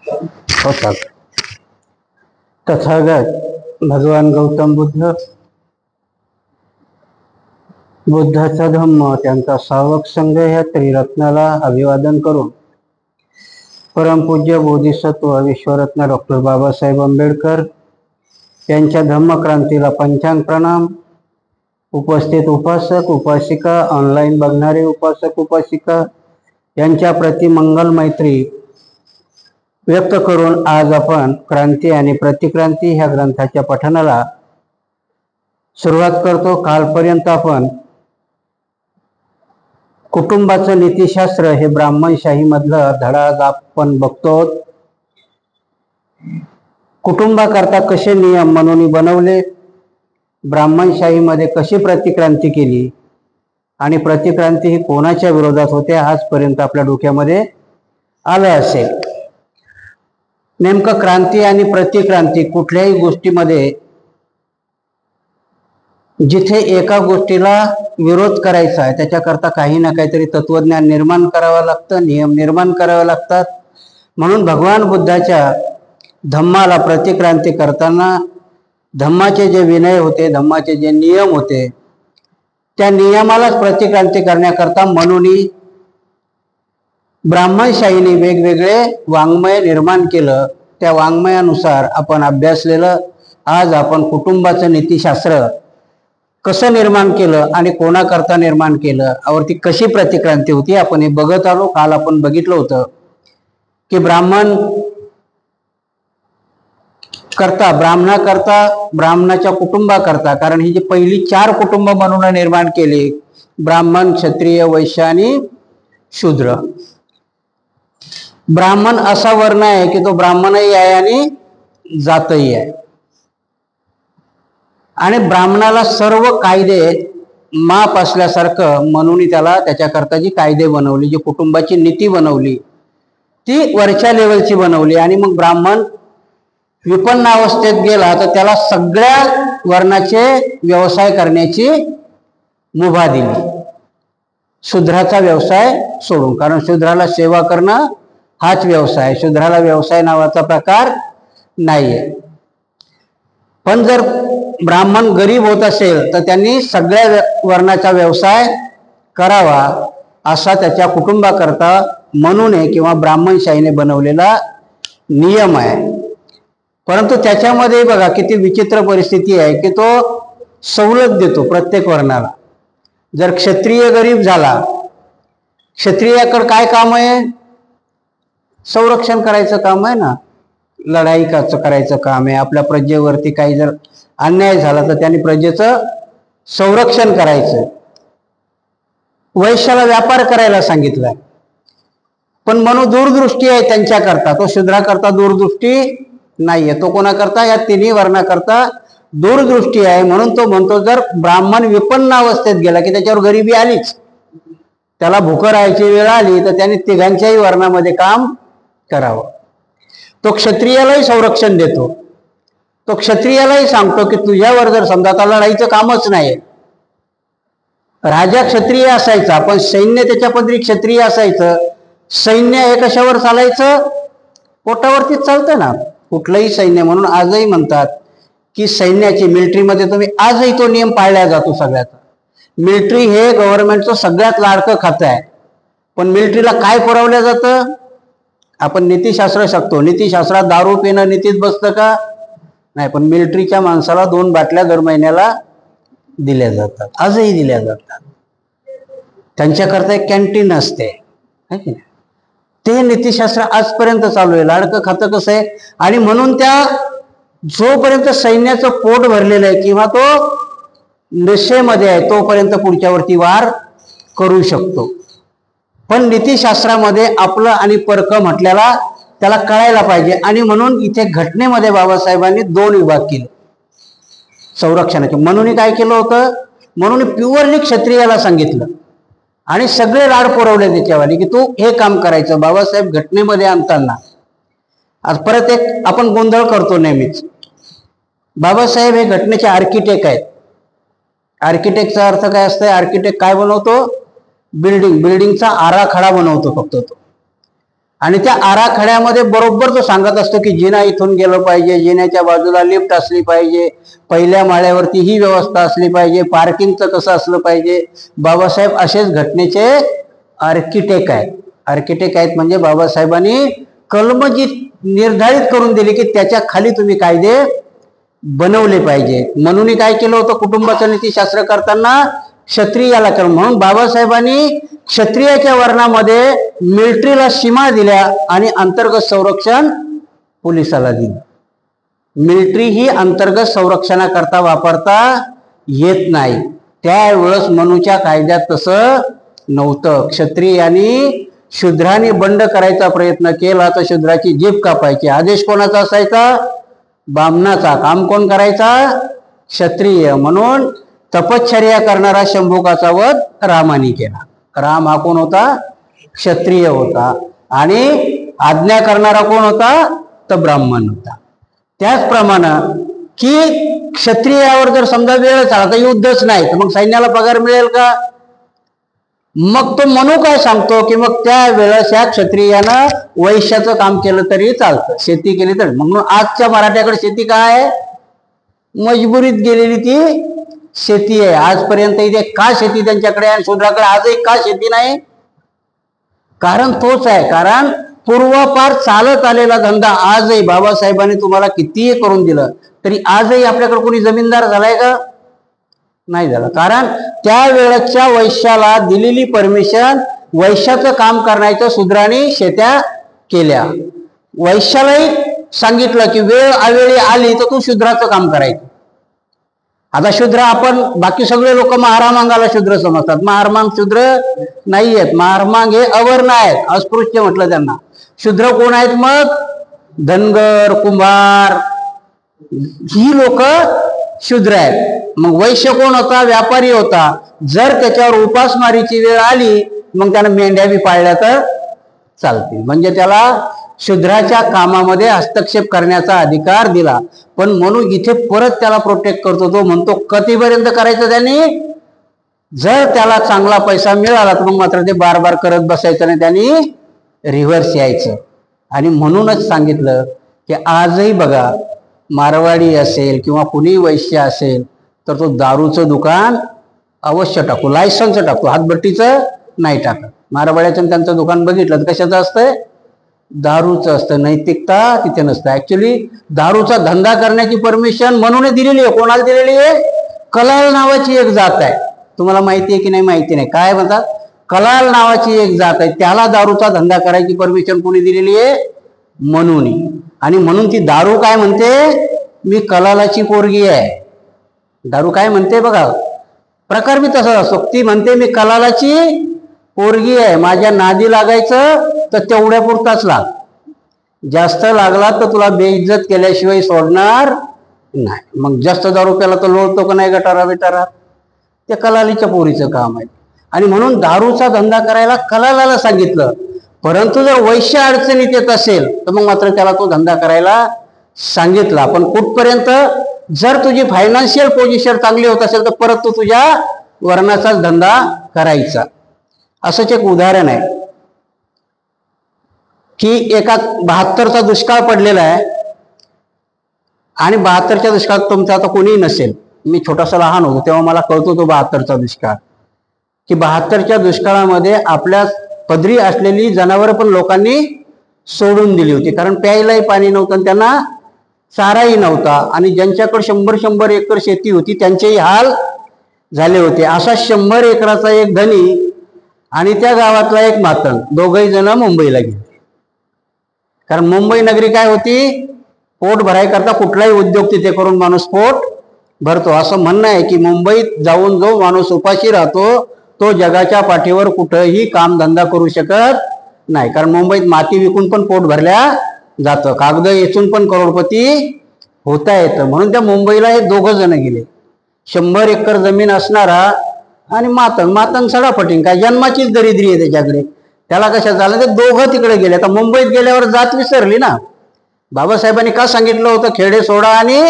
होतात। तथागत भगवान गौतम बुद्धाचा धम्म, त्यांचा सावक संघ ह्या त्रिरत्नाला अभिवादन करून परमपूज्य बोधिसत्व विश्वरत्न डॉक्टर बाबासाहेब आंबेडकर यांच्या धम्मक्रांतीला पंचांग प्रणाम। उपस्थित उपासक उपासिका, ऑनलाईन बघणारे उपासक उपासिका यांच्या प्रति मंगल मैत्री व्यक्त करून आज आपण क्रांती आणि प्रतिक्रांती ह्या ग्रंथाच्या पठणाला सुरुवात करतो। कालपर्यंत आपण कुटुंबाचं नीतिशास्त्र हे ब्राह्मणशाही मधलं धडा आपण बघतो। कुटुंबाकरता कसे नियम म्हणून बनवले, ब्राह्मणशाहीमध्ये कशी प्रतिक्रांती केली आणि प्रतिक्रांती ही कोणाच्या विरोधात होते आजपर्यंत आपल्या डोक्यामध्ये आलं असेल। नेमकं क्रांती आणि प्रतिक्रांती कुठल्याही गोष्टीमध्ये जिथे एका गोष्टीला विरोध करायचा आहे त्याच्याकरता काही ना काहीतरी तत्वज्ञान निर्माण करावं लागतं, नियम निर्माण करावे लागतात। म्हणून भगवान बुद्धाच्या धम्माला प्रतिक्रांती करताना धम्माचे जे विनय होते, धम्माचे जे नियम होते, त्या नियमालाच प्रतिक्रांती करण्याकरता म्हणून ब्राह्मणशाहीने वेगवेगळे वाङ्मय निर्माण केलं। त्या वाङ्मयानुसार आपण अभ्यासलेलं आज आपण कुटुंबाचं नीतिशास्त्र कसं निर्माण केलं आणि कोणाकरता निर्माण केलं यावरती कशी प्रतिक्रांती होती आपण हे बघत आलो। काल आपण बघितलं होतं की ब्राह्मणाकरता ब्राह्मणाच्या कुटुंबाकरता, कारण ही जी पहिली 4 कुटुंब म्हणून निर्माण केली, ब्राह्मण, क्षत्रिय, वैश्य आणि शूद्र। ब्राह्मण असा वर्ण आहे की तो ब्राह्मणही आहे आणि जातही आहे, आणि ब्राह्मणाला सर्व कायदे माप असल्यासारखं म्हणून त्याला त्याच्याकरता जी कायदे बनवली, जी कुटुंबाची नीती बनवली ती वरच्या लेवलची बनवली। आणि मग ब्राह्मण विपन्न अवस्थेत गेला तर त्याला सगळ्या वर्णाचे व्यवसाय करण्याची मुभा दिली, शूद्राचा व्यवसाय सोडून। कारण शूद्राला सेवा करणं हाच व्यवसाय, शूद्राला व्यवसाय नावाचा प्रकार नाहीये। पण जर ब्राह्मण गरीब होत असेल तर त्यांनी सगळ्या वर्णाचा व्यवसाय करावा असा त्याच्या कुटुंबाकरता म्हणून किंवा ब्राह्मणशाहीने बनवलेला नियम आहे। परंतु त्याच्यामध्ये बघा किती विचित्र परिस्थिती आहे की तो सवलत देतो प्रत्येक वर्णाला। जर क्षत्रिय गरीब झाला, क्षत्रियाकडे काय काम आहे? संरक्षण करायचं काम आहे ना, लढाई करायचं काम आहे। आपल्या प्रजेवरती काही जर अन्याय झाला तर त्यांनी प्रजेचं संरक्षण करायचं। वैश्याला व्यापार करायला सांगितलंय, पण म्हणून दूरदृष्टी आहे त्यांच्याकरता, तो शूद्राकरता दूरदृष्टी नाहीये। तो कोणाकरता? या तिन्ही वर्णाकरता दूरदृष्टी आहे। म्हणून तो म्हणतो जर ब्राह्मण विपन्न अवस्थेत गेला की त्याच्यावर गरिबी आलीच, त्याला भूक राहायची वेळ आली तर त्याने तिघांच्याही वर्णामध्ये काम करावं। तो क्षत्रियालाही संरक्षण देतो, तो क्षत्रियालाही सांगतो की तुझ्यावर जर समजा आता लढाईचं कामच नाही, राजा क्षत्रिय असायचा पण सैन्य त्याच्या पदरी क्षत्रिय असायचं। सैन्य हे कशावर चालायचं? पोटावरतीच चालतं ना कुठलंही सैन्य। म्हणून आजही म्हणतात की सैन्याची मिलिटरीमध्ये तुम्ही आजही तो नियम पाळला जातो सगळ्याचा। मिलिटरी हे गव्हर्नमेंटचं सगळ्यात लाडकं खातं आहे, पण मिलिटरीला काय पुरवलं जातं? आपण नीतिशास्त्र शकतो, नीतिशास्त्रात दारू पिणं नीतीत बसतं का? नाही, पण मिलिटरीच्या माणसाला 2 बाटल्या दर महिन्याला दिल्या जातात, आजही दिल्या जातात। त्यांच्याकरता एक कॅन्टीन असते, ते नीतिशास्त्र आजपर्यंत चालू आहे। लाडकं खातं कसं आहे? आणि म्हणून त्या जोपर्यंत सैन्याचं पोट भरलेलं आहे किंवा तो नशेमध्ये आहे तोपर्यंत पुढच्यावरती वार करू शकतो। पण नीतिशास्त्रामध्ये आपलं आणि परक म्हटल्याला त्याला कळायला पाहिजे। आणि म्हणून इथे घटनेमध्ये बाबासाहेबांनी 2 विभाग केले संरक्षणाचे। म्हणून काय केलं होतं? म्हणून प्युअरली क्षत्रियाला सांगितलं आणि सगळे लाड पुरवले त्याच्यावाले की तू हे काम करायचं। बाबासाहेब घटनेमध्ये आणताना आज परत एक आपण गोंधळ करतो नेहमीच, बाबासाहेब हे घटनेचे आर्किटेक्ट आहेत। आर्किटेक्टचा अर्थ काय असतं? आर्किटेक्ट काय बनवतो? बिल्डिंगचा आराखडा बनवतो फक्त तो। आणि त्या आराखड्यामध्ये बरोबर तो सांगत असतो की जिना इथून गेलं पाहिजे, जिन्याच्या बाजूला लिफ्ट असली पाहिजे, पहिल्या माळ्यावरती ही व्यवस्था असली पाहिजे, पार्किंगचं कसं असलं पाहिजे. बाबासाहेब असेच घटनेचे आर्किटेक्ट आहेत म्हणजे बाबासाहेबांनी कलम जी निर्धारित करून दिली की त्याच्या खाली तुम्ही कायदे बनवले पाहिजे. म्हणून काय केलं होतं, कुटुंबाचं नीतीशास्त्र करताना क्षत्रियाला केलं. म्हणून बाबासाहेबांनी क्षत्रियाच्या वर्णामध्ये मिलिटरीला सीमा दिल्या आणि अंतर्गत संरक्षण पोलिसाला दिलं. मिलिटरी ही अंतर्गत संरक्षणाकरता वापरता येत नाही. त्यावेळेस मनूच्या कायद्यात तसं नव्हतं. क्षत्रियांनी शूद्रांनी बंड करायचा प्रयत्न केला तर शूद्राची जीभ कापायची. आदेश कोणाचा असायचा? बामणाचा. काम कोण करायचा? क्षत्रिय. म्हणून तपश्चर्या करणारा शंभुकाचा वध रामाने केला. राम हा कोण होता? क्षत्रिय होता. आणि आज्ञा करणारा कोण होता? तर ब्राह्मण होता. त्याचप्रमाणे की क्षत्रियावर जर समजा वेळ झाला तर युद्धच नाही तर मग सैन्याला पगार मिळेल का? मग तो मनू काय सांगतो की मग त्या वेळेस या क्षत्रियानं वैश्याचं काम केलं तरी चालतं, शेती केली तर. म्हणून आजच्या मराठ्याकडे शेती काय आहे? मजबुरीत गेलेली ती शेती आहे. आजपर्यंत इथे का शेती त्यांच्याकडे आणि शूद्राकडे आजही का शेती नाही? कारण तोच आहे. कारण पूर्वापार चालत आलेला धंदा आजही बाबासाहेबांनी तुम्हाला कितीही करून दिलं तरी आजही आपल्याकडे कोणी जमीनदार झालाय का? नाही झाला. कारण त्या वेळेच्या वैश्याला दिलेली परमिशन वैश्याचं काम करण्याचं शूद्रांनी शेत्या केल्या. वैश्यालाही सांगितलं की वेळ अवेळी आली तर तू शूद्राचं काम करायचं. आता शूद्र आपण बाकी सगळे लोक महारामांगाला शूद्र समजतात. महारमांग शूद्र नाही आहेत. महारमांग हे अवर्ण आहेत, अस्पृश्य म्हटलं त्यांना. शूद्र कोण आहेत मग? धनगर, कुंभार ही लोक शूद्र आहेत. मग वैश्य कोण होता? व्यापारी होता. जर त्याच्यावर उपासमारीची वेळ आली मग त्यानं मेंढ्या बी पाळल्या तर चालतील. म्हणजे त्याला शूद्राच्या कामामध्ये हस्तक्षेप करण्याचा अधिकार दिला. पण म्हणून इथे परत त्याला प्रोटेक्ट करतो. तो म्हणतो कधीपर्यंत करायचं त्यांनी? जर त्याला चांगला पैसा मिळाला तर मग मात्र ते बार बार करत बसायचं नाही, त्यांनी रिव्हर्स यायचं. आणि म्हणूनच सांगितलं की आजही बघा मारवाडी असेल किंवा कुणी वैश्य असेल तर तो दारूचं दुकान अवश्य टाकू, लायसन्स टाकतो, हातभट्टीचं नाही टाकत. मारवाड्याचं त्यांचं दुकान बघितलं तर कशाचं असतंय? दारूचं असतं. नैतिकता तिथे नसतं. ऍक्च्युली दारूचा धंदा करण्याची परमिशन म्हणून दिलेली आहे. कोणाला दिलेली आहे? कलाल नावाची एक जात आहे. तुम्हाला माहिती आहे की नाही माहिती नाही. काय म्हणतात? कलाल नावाची एक जात आहे, त्याला दारूचा धंदा करायची परमिशन कोणी दिलेली आहे? मनूनी. आणि म्हणून ती दारू काय म्हणते? मी कलालाची पोरगी आहे. दारू काय म्हणते बघा, प्रकार बी तसा असतो. ती म्हणते मी कलालाची पोरगी आहे, माझ्या नादी लागायचं तर तेवढ्या पुरताच लाग, जास्त लागला तर तुला बेइज्जत केल्याशिवाय सोडणार नाही. मग जास्त दारू प्याला तर लोळतो का नाही गटारा बिटारा? ते कलालीच्या पोरीचं काम आहे. आणि म्हणून दारूचा धंदा करायला कलालाला सांगितलं. परंतु जर वैश्य अडचणीत येत असेल तर मग मात्र त्याला तो धंदा करायला सांगितला. पण कुठपर्यंत? जर तुझी फायनान्शियल पोझिशन चांगली होत असेल तर परत तू तुझ्या वर्णाचाच धंदा करायचा. असंच एक उदाहरण आहे की एका 72चा दुष्काळ पडलेला आहे आणि 72च्या दुष्काळात तुमचा आता कोणीही नसेल. मी छोटासा लहान होतो तेव्हा मला कळतो तो 72चा दुष्काळ, की 72च्या दुष्काळामध्ये आपल्या पदरी असलेली जनावरं पण लोकांनी सोडून दिली होती. कारण प्यायलाही पाणी नव्हतं आणि त्यांना चाराही नव्हता. आणि ज्यांच्याकडे 100-100 एकर शेती होती त्यांचेही हाल झाले होते. असा 100 एकराचा एक धनी आणि त्या गावातला एक मातंग, दोघही जण मुंबईला गेले. कारण मुंबई नगरी काय होती? पोट भराय करता कुठलाही उद्योग तिथे करून माणूस पोट भरतो. असं म्हणणं आहे की मुंबईत जाऊन जो माणूस उपाशी राहतो तो जगाच्या पाठीवर कुठंही कामधंदा करू शकत नाही. कारण मुंबईत माती विकून पण पोट भरल्या जातं, कागद वेचून पण करोडपती होता येतं. म्हणून त्या मुंबईला हे दोघं जण गेले. 100 एकर जमीन असणारा आणि मातंग सडापटिंग, काय जन्माचीच दरिद्री आहे त्याच्याकडे, त्याला कशा झालं? ते दोघं तिकडे गेले. आता मुंबईत गेल्यावर जात विसरली ना. बाबासाहेबांनी का सांगितलं होतं खेडे सोडा आणि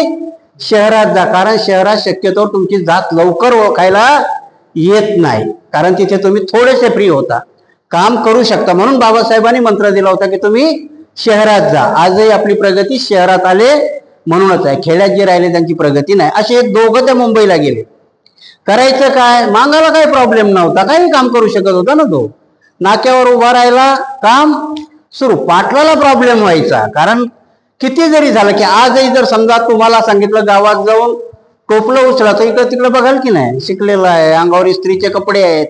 शहरात जा? कारण शहरात शक्यतो तुमची जात लवकर ओळखायला येत नाही, कारण तिथे तुम्ही थोडेसे फ्री होता. काम करू शकता. म्हणून बाबासाहेबांनी मंत्र दिला होता की तुम्ही शहरात जा. आजही आपली प्रगती शहरात आले म्हणूनच आहे. खेड्यात जे राहिले त्यांची प्रगती नाही. असे दोघं त्या मुंबईला गेले. करायचं काय, मांगाला काही प्रॉब्लेम नव्हता, काही काम करू शकत होता ना तो. नाक्यावर उभा राहिला, काम सुरू. पाटलाला प्रॉब्लेम व्हायचा, कारण किती जरी झालं की आजही जर समजा तुम्हाला सांगितलं गावात जाऊन टोपलं उचला, तर इकडं तिकडं बघाल की नाही, शिकलेला आहे, अंगावर इस्त्रीचे कपडे आहेत,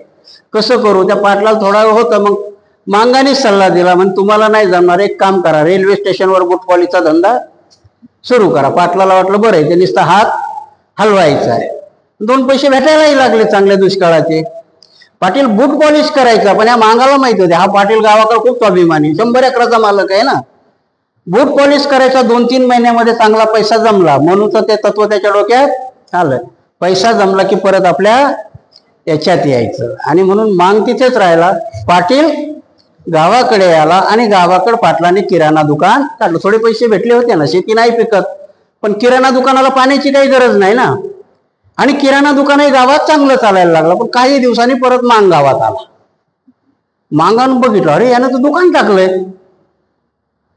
कसं करू. त्या पाटलाला थोडा वेळ होतं, मग मांगानेच सल्ला दिला, म्हणजे तुम्हाला नाही जमणार, एक काम करा, रेल्वे स्टेशनवर बुटपॉलिशचा धंदा सुरू करा. पाटलाला वाटलं बरं आहे, ते नुसता हात हलवायचा आहे. 2 पैसे भेटायलाही लागले चांगले दुष्काळाचे. पाटील बूट पॉलिश करायचा, पण या मांगाला माहिती होते हा पाटील गावाकडे खूप स्वाभिमानी, 100 एकराचा मालक आहे ना. बूट पॉलिश करायचा 2-3 महिन्यामध्ये चांगला पैसा जमला, म्हणून ते तत्व त्याच्या डोक्यात आलं. पैसा जमला की परत आपल्या याच्यात यायचं, आणि म्हणून मांग तिथेच राहिला. पाटील गावाकडे आला आणि गावाकडे पाटलाने किराणा दुकान काढलं. थोडे पैसे भेटले होते ना, शेती नाही पिकत, पण किराणा दुकानाला पाण्याची काही गरज नाही ना, आणि किराणा दुकानही गावात चांगलं चालायला लागलं. पण काही दिवसांनी परत मांग गावात आला. मांगानं बघितलं, अरे यानं तर दुकान टाकलंय.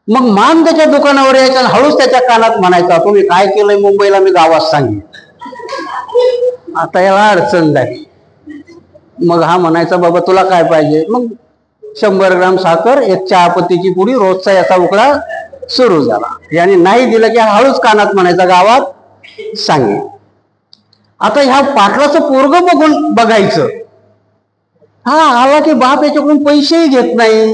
मग मांग त्याच्या दुकानावर यायचा, हळूच त्याच्या कानात म्हणायचा, तुम्ही काय केलंय मुंबईला मी गावात सांगेन. आता याला अडचण झाली. मग हा म्हणायचा, बाबा तुला काय पाहिजे. मग 100 ग्राम साखर, 1 चहापत्तीची पुडी, रोजचा याचा उकडा सुरू झाला. याने नाही दिलं की हळूच कानात म्हणायचा, गावात सांगेन. आता ह्या पाटलाचं पोरग बघून बघायचं, हा आला की बाप याच्याकडून पैसेही घेत नाही,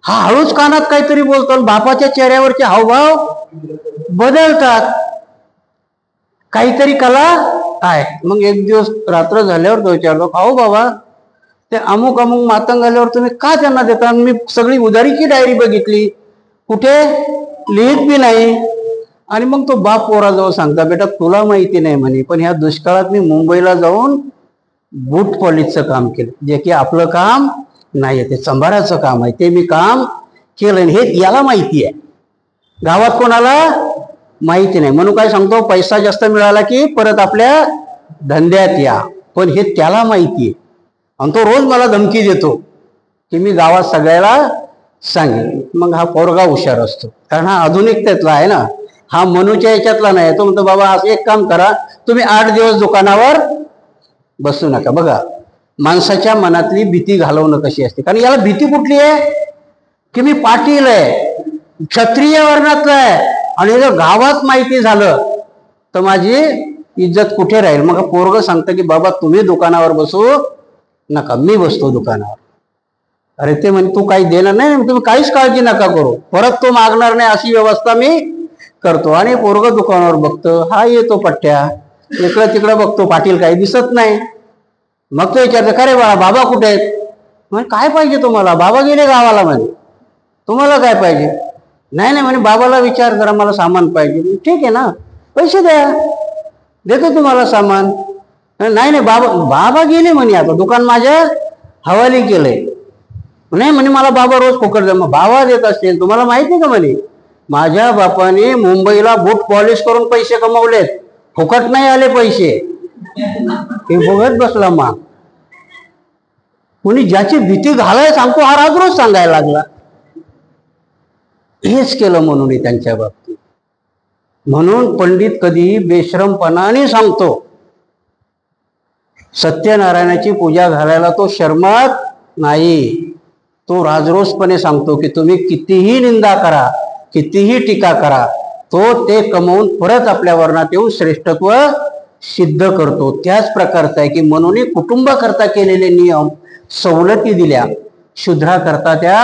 हा हळूच कानात काहीतरी बोलतो, बापाच्या चेहऱ्यावरचे हावभाव बदलतात, काहीतरी कला आहे. मग एक दिवस रात्र झाल्यावर तो विचारतो, अहो बाबा ते अमुक अमुक मातंग आल्यावर तुम्ही का त्यांना देता. मी सगळी उधारीची डायरी बघितली, कुठे लिहित बी नाही. आणि मग तो बाप पोराजवळ सांगता, बेटा तुला माहिती नाही म्हणे, पण ह्या दुष्काळात मी मुंबईला जाऊन बूट पॉलिशचं काम केलं, जे की आपलं काम नाही, ते संभाराचं काम आहे, ते मी काम केलं. हे याला माहिती आहे, गावात कोणाला माहिती नाही. म्हणून काय सांगतो, पैसा जास्त मिळाला की परत आपल्या धंद्यात या, पण हे त्याला माहिती आहे. आणि तो रोज मला धमकी देतो की मी गावात सगळ्याला सांगेन. मग हा पोरगा हुशार असतो, कारण हा आधुनिकतेतला आहे ना, हा मनूच्या याच्यातला नाही. तो म्हणतो, बाबा असं एक काम करा, तुम्ही 8 दिवस दुकानावर बसू नका. बघा माणसाच्या मनातली भीती घालवणं कशी असते, कारण याला भीती कुठली आहे की मी पाटील आहे, क्षत्रिय वर्णातला आहे, आणि जर गावात माहिती झालं तर माझी इज्जत कुठे राहील. मग पोरग सांगतं की बाबा तुम्ही दुकानावर बसू नका, मी बसतो दुकानावर. अरे ते म्हणजे तू काही देणार नाही, तुम्ही काहीच काळजी नका करू, परत तो मागणार नाही अशी व्यवस्था मी करतो. आणि पोरग दुकानावर बघतो, हा येतो पट्ट्या, इकडं तिकडं बघतो, पाटील काही दिसत नाही. मग तो विचारतो, का रे बाळा बाबा कुठे आहेत. म्हणजे काय पाहिजे तुम्हाला. बाबा गेले गावाला. म्हणजे तुम्हाला काय पाहिजे. नाही नाही म्हणे, बाबाला विचार जरा, मला सामान पाहिजे. ठीक आहे ना, पैसे द्या, देतो तुम्हाला सामान. नाही नाही बाबा गेले म्हणे, आता दुकान माझ्या हवाली केलंय. नाही म्हणे, मला बाबा रोज फुकट द्या. मग बाबा देत असतील, तुम्हाला माहित नाही का म्हणे, माझ्या बापाने मुंबईला बूट पॉलिश करून पैसे कमवलेत, फुकट नाही आले पैसे. हे बघत बसला. मग कोणी ज्याची भीती घालायला सांगतो, हा राज रोज सांगायला लागला. हेच केलं म्हणून त्यांच्या बाबतीत. म्हणून पंडित कधी बेशरमपणाने सांगतो, सत्यनारायणाची पूजा घालायला तो शर्मत नाही. तो राजरोसपणे सांगतो की तुम्ही कितीही निंदा करा, कितीही टीका करा, तो ते कमवून परत आपल्या वर्णात येऊन श्रेष्ठत्व सिद्ध करतो. त्याच प्रकारचा आहे की म्हणून कुटुंबाकरता केलेले नियम सवलती दिल्या, शूद्राकरता त्या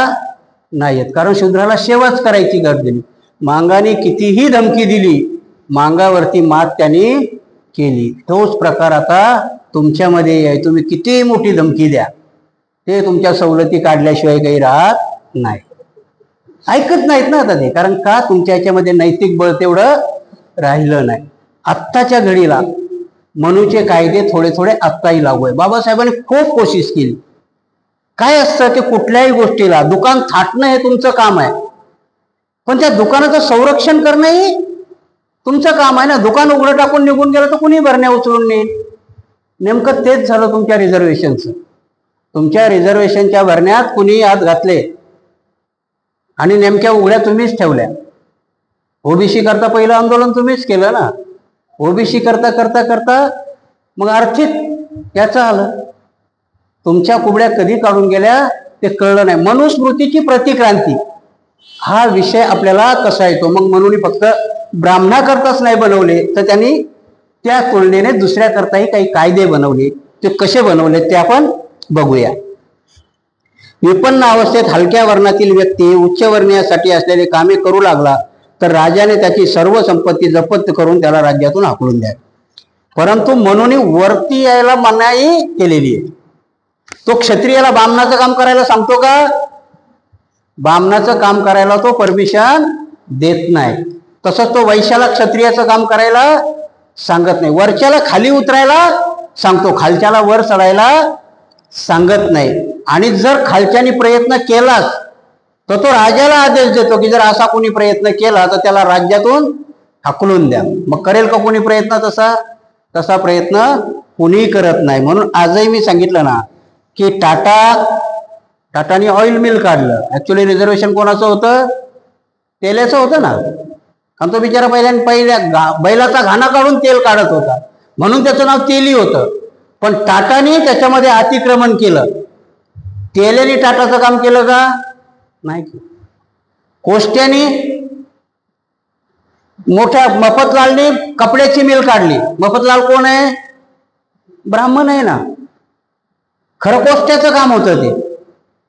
नाहीत, कारण शूद्राला सेवाच करायची गरज दिली. मांगाने कितीही धमकी दिली, मांगावरती मात त्यांनी केली. तोच प्रकार आता तुमच्यामध्ये आहे. तुम्ही कितीही मोठी धमकी द्या, ते तुमच्या सवलती काढल्याशिवाय काही राहत नाही. ऐकत नाहीत ना आता ते, कारण का तुमच्या याच्यामध्ये नैतिक बळ तेवढं राहिलं नाही. आत्ताच्या घडीला मनूचे कायदे थोडे थोडे आत्ताही लागू आहे. बाबासाहेबांनी खूप कोशिश केली. काय असतं की कुठल्याही गोष्टीला दुकान थाटणं हे तुमचं काम आहे, पण त्या दुकानाचं संरक्षण करणंही तुमचं काम आहे ना. दुकान उघडं टाकून निघून गेलं तर कुणी भरण्या उचलून नेईल. नेमकं तेच झालं तुमच्या रिझर्वेशनचं. तुमच्या रिझर्वेशनच्या भरण्यात कुणी हात घातले आणि नेमक्या उघड्या तुम्हीच ठेवल्या. ओबीसी करता पहिलं आंदोलन तुम्हीच केलं ना. ओबीसी करता करता करता मग आर्थिक याचं आलं. तुमच्या कुबड्या कधी काढून गेल्या ते कळलं नाही. मनुस्मृतीची प्रतिक्रांती हा विषय आपल्याला कसा येतो. मग म्हणून फक्त ब्राह्मणाकरताच नाही बनवले, तर त्यांनी त्या तुलनेने दुसऱ्या करताही काही कायदे बनवले. ते कसे बनवले ते आपण बघूया. विपन्न अवस्थेत हलक्या वर्णातील व्यक्ती उच्चवर्णीयासाठी असलेले कामे करू लागला तर राजाने त्याची सर्व संपत्ती जप्त करून त्याला राज्यातून हाकलून द्यावे. परंतु म्हणून वरती यायला मनाई केलेली आहे. तो क्षत्रियाला बामणाचं काम करायला सांगतो का? बामणाचं काम करायला तो परमिशन देत नाही. तसंच तो वैश्याला क्षत्रियाचं काम करायला सांगत नाही. वरच्याला खाली उतरायला सांगतो, खालच्याला वर चढायला सांगत नाही. आणि जर खालच्यानी प्रयत्न केलाच तर तो राजाला आदेश देतो की जर असा कोणी प्रयत्न केला तर त्याला राज्यातून हाकलून द्या. मग करेल का कोणी प्रयत्न तसा? तसा प्रयत्न कोणी करत नाही. म्हणून आजही मी सांगितलं ना की टाटाने ऑइल मिल काढलं. ऍक्च्युली रिझर्वेशन कोणाचं होतं? तेलाचं होतं ना. आणि तो बिचारा पहिल्या बैलाचा घाणा काढून तेल काढत होता म्हणून त्याचं नाव तेली होतं. पण टाटाने त्याच्यामध्ये अतिक्रमण केलं. तेलेने टाटाचं काम केलं का? नाही. कोष्ट्याने मोठ्या मफतलालने कपड्याची मिल काढली. मफतलाल कोण आहे? ब्राह्मण आहे ना. खरं कोष्ट्याचं काम होतं ते,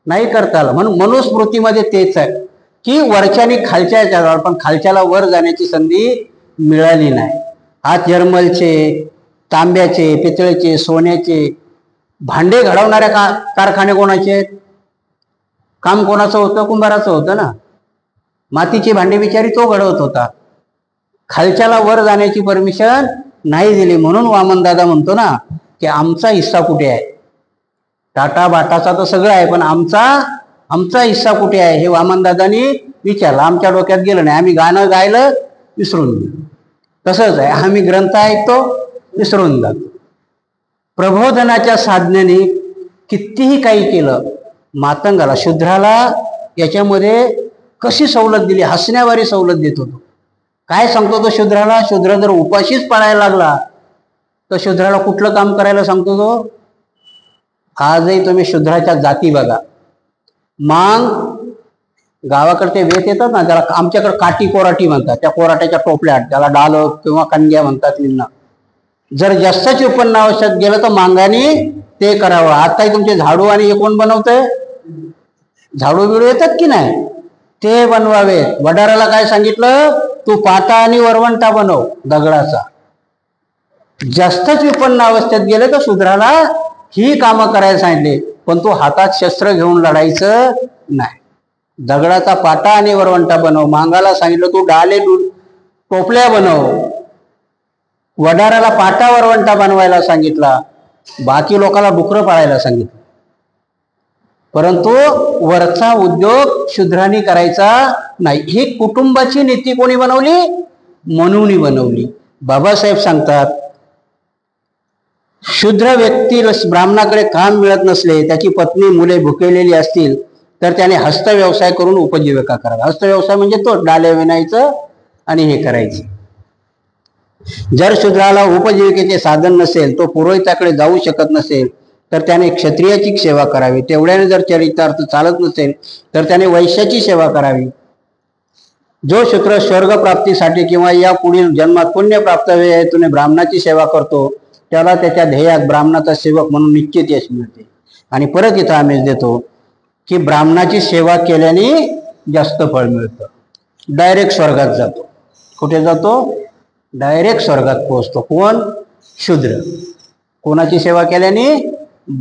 नाही करता आलं. म्हणून मनुस्मृतीमध्ये तेच आहे की वरच्याने खालच्या जाणार, पण खालच्याला वर जाण्याची संधी मिळाली नाही. आज जर्मलचे, तांब्याचे, पितळेचे, सोन्याचे भांडे घडवणाऱ्या कारखाने कोणाचे आहेत? काम कोणाचं होतं? कुंभाराचं होतं ना. मातीची भांडे बिचारी तो घडवत होता. खालच्याला वर जाण्याची परमिशन नाही दिली. म्हणून वामनदादा म्हणतो ना की आमचा हिस्सा कुठे आहे? टाटा बाटाचा तर सगळं आहे, पण आमचा हिस्सा कुठे आहे हे वामनदादांनी विचारलं. आमच्या डोक्यात गेलं नाही. आम्ही गाणं गायलं विसरून गेलो. तसंच आहे, आम्ही ग्रंथ ऐकतो विसरून जातो. प्रबोधनाच्या साधनेने कितीही काही केलं, मातंगाला शूद्राला याच्यामध्ये कशी सवलत दिली? हसण्यावारी सवलत देत होतो. काय सांगतो तो शूद्राला? शूद्र जर उपाशीच पडायला लागला तर शूद्राला कुठलं काम करायला सांगतो तो? आजही तुम्ही शूद्राच्या जाती बघा. मांग गावाकडे वेत येतात ना, त्याला आमच्याकडे काटी कोराटी म्हणतात. त्या कोराट्याच्या टोपल्या, त्याला डाल किंवा कणग्या म्हणतात निन्ना. जर जास्तच उत्पन्न आवश्यक गेलं तर मांगाने ते करावं. आताही तुमचे झाडू आणि हे कोण बनवतंय? झाडू बिडू येतात की नाही ते बनवावे. वडाराला काय सांगितलं? तू पाटा आणि वरवंटा बनव दगडाचा. जास्तच विपन्न अवस्थेत गेले तर शूद्राला ही कामं करायला सांगितले, पण तो हातात शस्त्र घेऊन लढायचं नाही. दगडाचा पाटा आणि वरवंटा बनव. मांगाला सांगितलं तू डाले टोपल्या बनव. वडाराला पाटा वरवंटा बनवायला सांगितला. बाकी लोकांना डुकरं पाळायला सांगितलं. परंतु वरचा उद्योग शूद्रांनी करायचा नाही. ही कुटुंबाची नीती कोणी बनवली? मनूनी बनवली. बाबासाहेब सांगतात शूद्र व्यक्ती ब्राह्मणाकडे काम मिळत नसले, त्याची पत्नी मुले भुकेलेली असतील तर त्याने हस्तव्यवसाय करून उपजीविका करावा. हस्तव्यवसाय म्हणजे तो डाले विणायचं आणि हे करायचं. जर शूद्राला उपजीविकेचे साधन नसेल, तो पुरोहिताकडे जाऊ शकत नसेल तर त्याने क्षत्रियाची सेवा करावी. तेवढ्याने जर चरितार्थ चालत नसेल तर त्याने वैश्याची सेवा करावी. जो शूद्र स्वर्गप्राप्तीसाठी किंवा या पुढील जन्मात पुण्य प्राप्त हेतूने ब्राह्मणाची सेवा करतो त्याला त्याच्या ध्येयात ब्राह्मणाचा सेवक म्हणून निश्चित यश मिळते. आणि परत इथं आम्ही देतो की ब्राह्मणाची सेवा केल्याने जास्त फळ मिळतं. डायरेक्ट स्वर्गात जातो. कुठे जातो? डायरेक्ट स्वर्गात पोहोचतो. कोण? शूद्र. कोणाची सेवा केल्याने?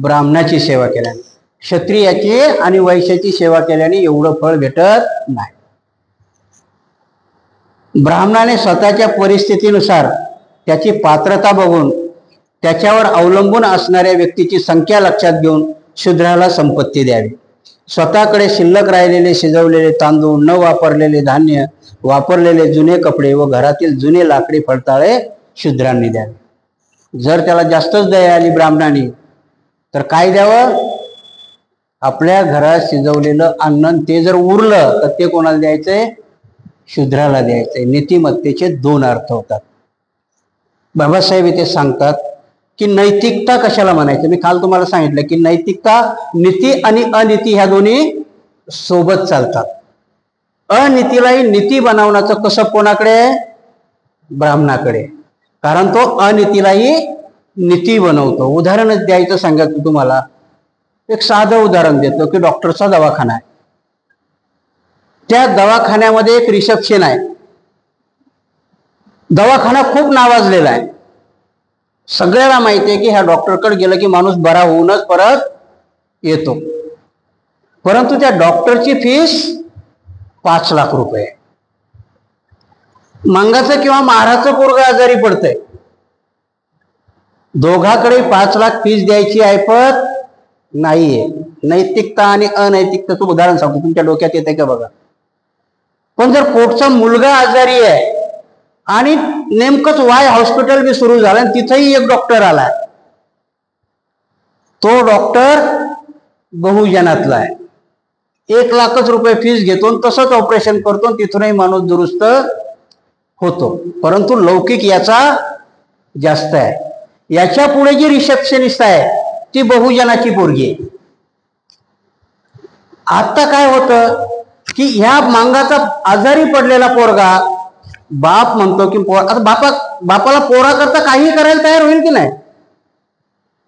ब्राह्मणाची सेवा केल्याने. क्षत्रियाची आणि वैश्याची सेवा केल्याने एवढं फळ भेटत नाही. ब्राह्मणाने स्वतःच्या परिस्थितीनुसार त्याची पात्रता बघून त्याच्यावर अवलंबून असणाऱ्या व्यक्तीची संख्या लक्षात घेऊन शूद्राला संपत्ती द्यावी. स्वतःकडे शिल्लक राहिलेले शिजवलेले तांदूळ, न वापरलेले धान्य, वापरलेले जुने कपडे व घरातील जुने लाकडी फळताळे शूद्रांनी द्यावे. जर त्याला जास्तच दया आली ब्राह्मणाने तर काय द्यावं? आपल्या घरात शिजवलेलं अन्न ते जर उरलं तर ते कोणाला द्यायचंय? शूद्राला द्यायचंय. नीतिमत्तेचे दोन अर्थ होतात. बाबासाहेब इथे सांगतात की नैतिकता कशाला म्हणायचं. मी काल तुम्हाला सांगितलं की नैतिकता, नीती आणि अनिती ह्या दोन्ही सोबत चालतात. अनितीलाही नीती बनवण्याचं कसं कोणाकडे आहे? ब्राह्मणाकडे. कारण तो अनितीलाही नीती बनवतो. उदाहरणच द्यायचं सांगायचं तुम्हाला. एक साधं उदाहरण देतो की डॉक्टरचा दवाखाना आहे. त्या दवाखान्यामध्ये एक रिसेप्शन आहे. दवाखाना खूप नावाजलेला आहे. सगळ्याला माहिती आहे की ह्या डॉक्टरकडे गेलं की माणूस बरा होऊनच परत येतो. परंतु त्या डॉक्टरची फीस 5 लाख रुपये. मंगाचं किंवा महाराचं पोरगं आजारी पडतंय, दोघाकडे 5 लाख फीस द्यायची ऐपत नाहीये. नैतिकता आणि अनैतिकतेचं उदाहरण सांगतो, तुमच्या डोक्यात येते का बघा. पण जर पोटचा मुलगा आजारी आहे आणि नेमकंच वाय हॉस्पिटल बी सुरू झालं आणि तिथेही एक डॉक्टर आलाय, तो डॉक्टर बहुजनातला आहे, 1 लाखच रुपये फीस घेतो, तसंच ऑपरेशन करतो, तिथूनही माणूस दुरुस्त होतो. परंतु लौकिक याचा जास्त आहे. याच्या पुढे जी रिसेप्शनिस्ट आहे ती बहुजनाची पोरगी आहे. आता काय होतं की ह्या मांगाचा आजारी पडलेला पोरगा, बाप म्हणतो की आता बापाला पोरा करता काही करायला तयार होईल की नाही.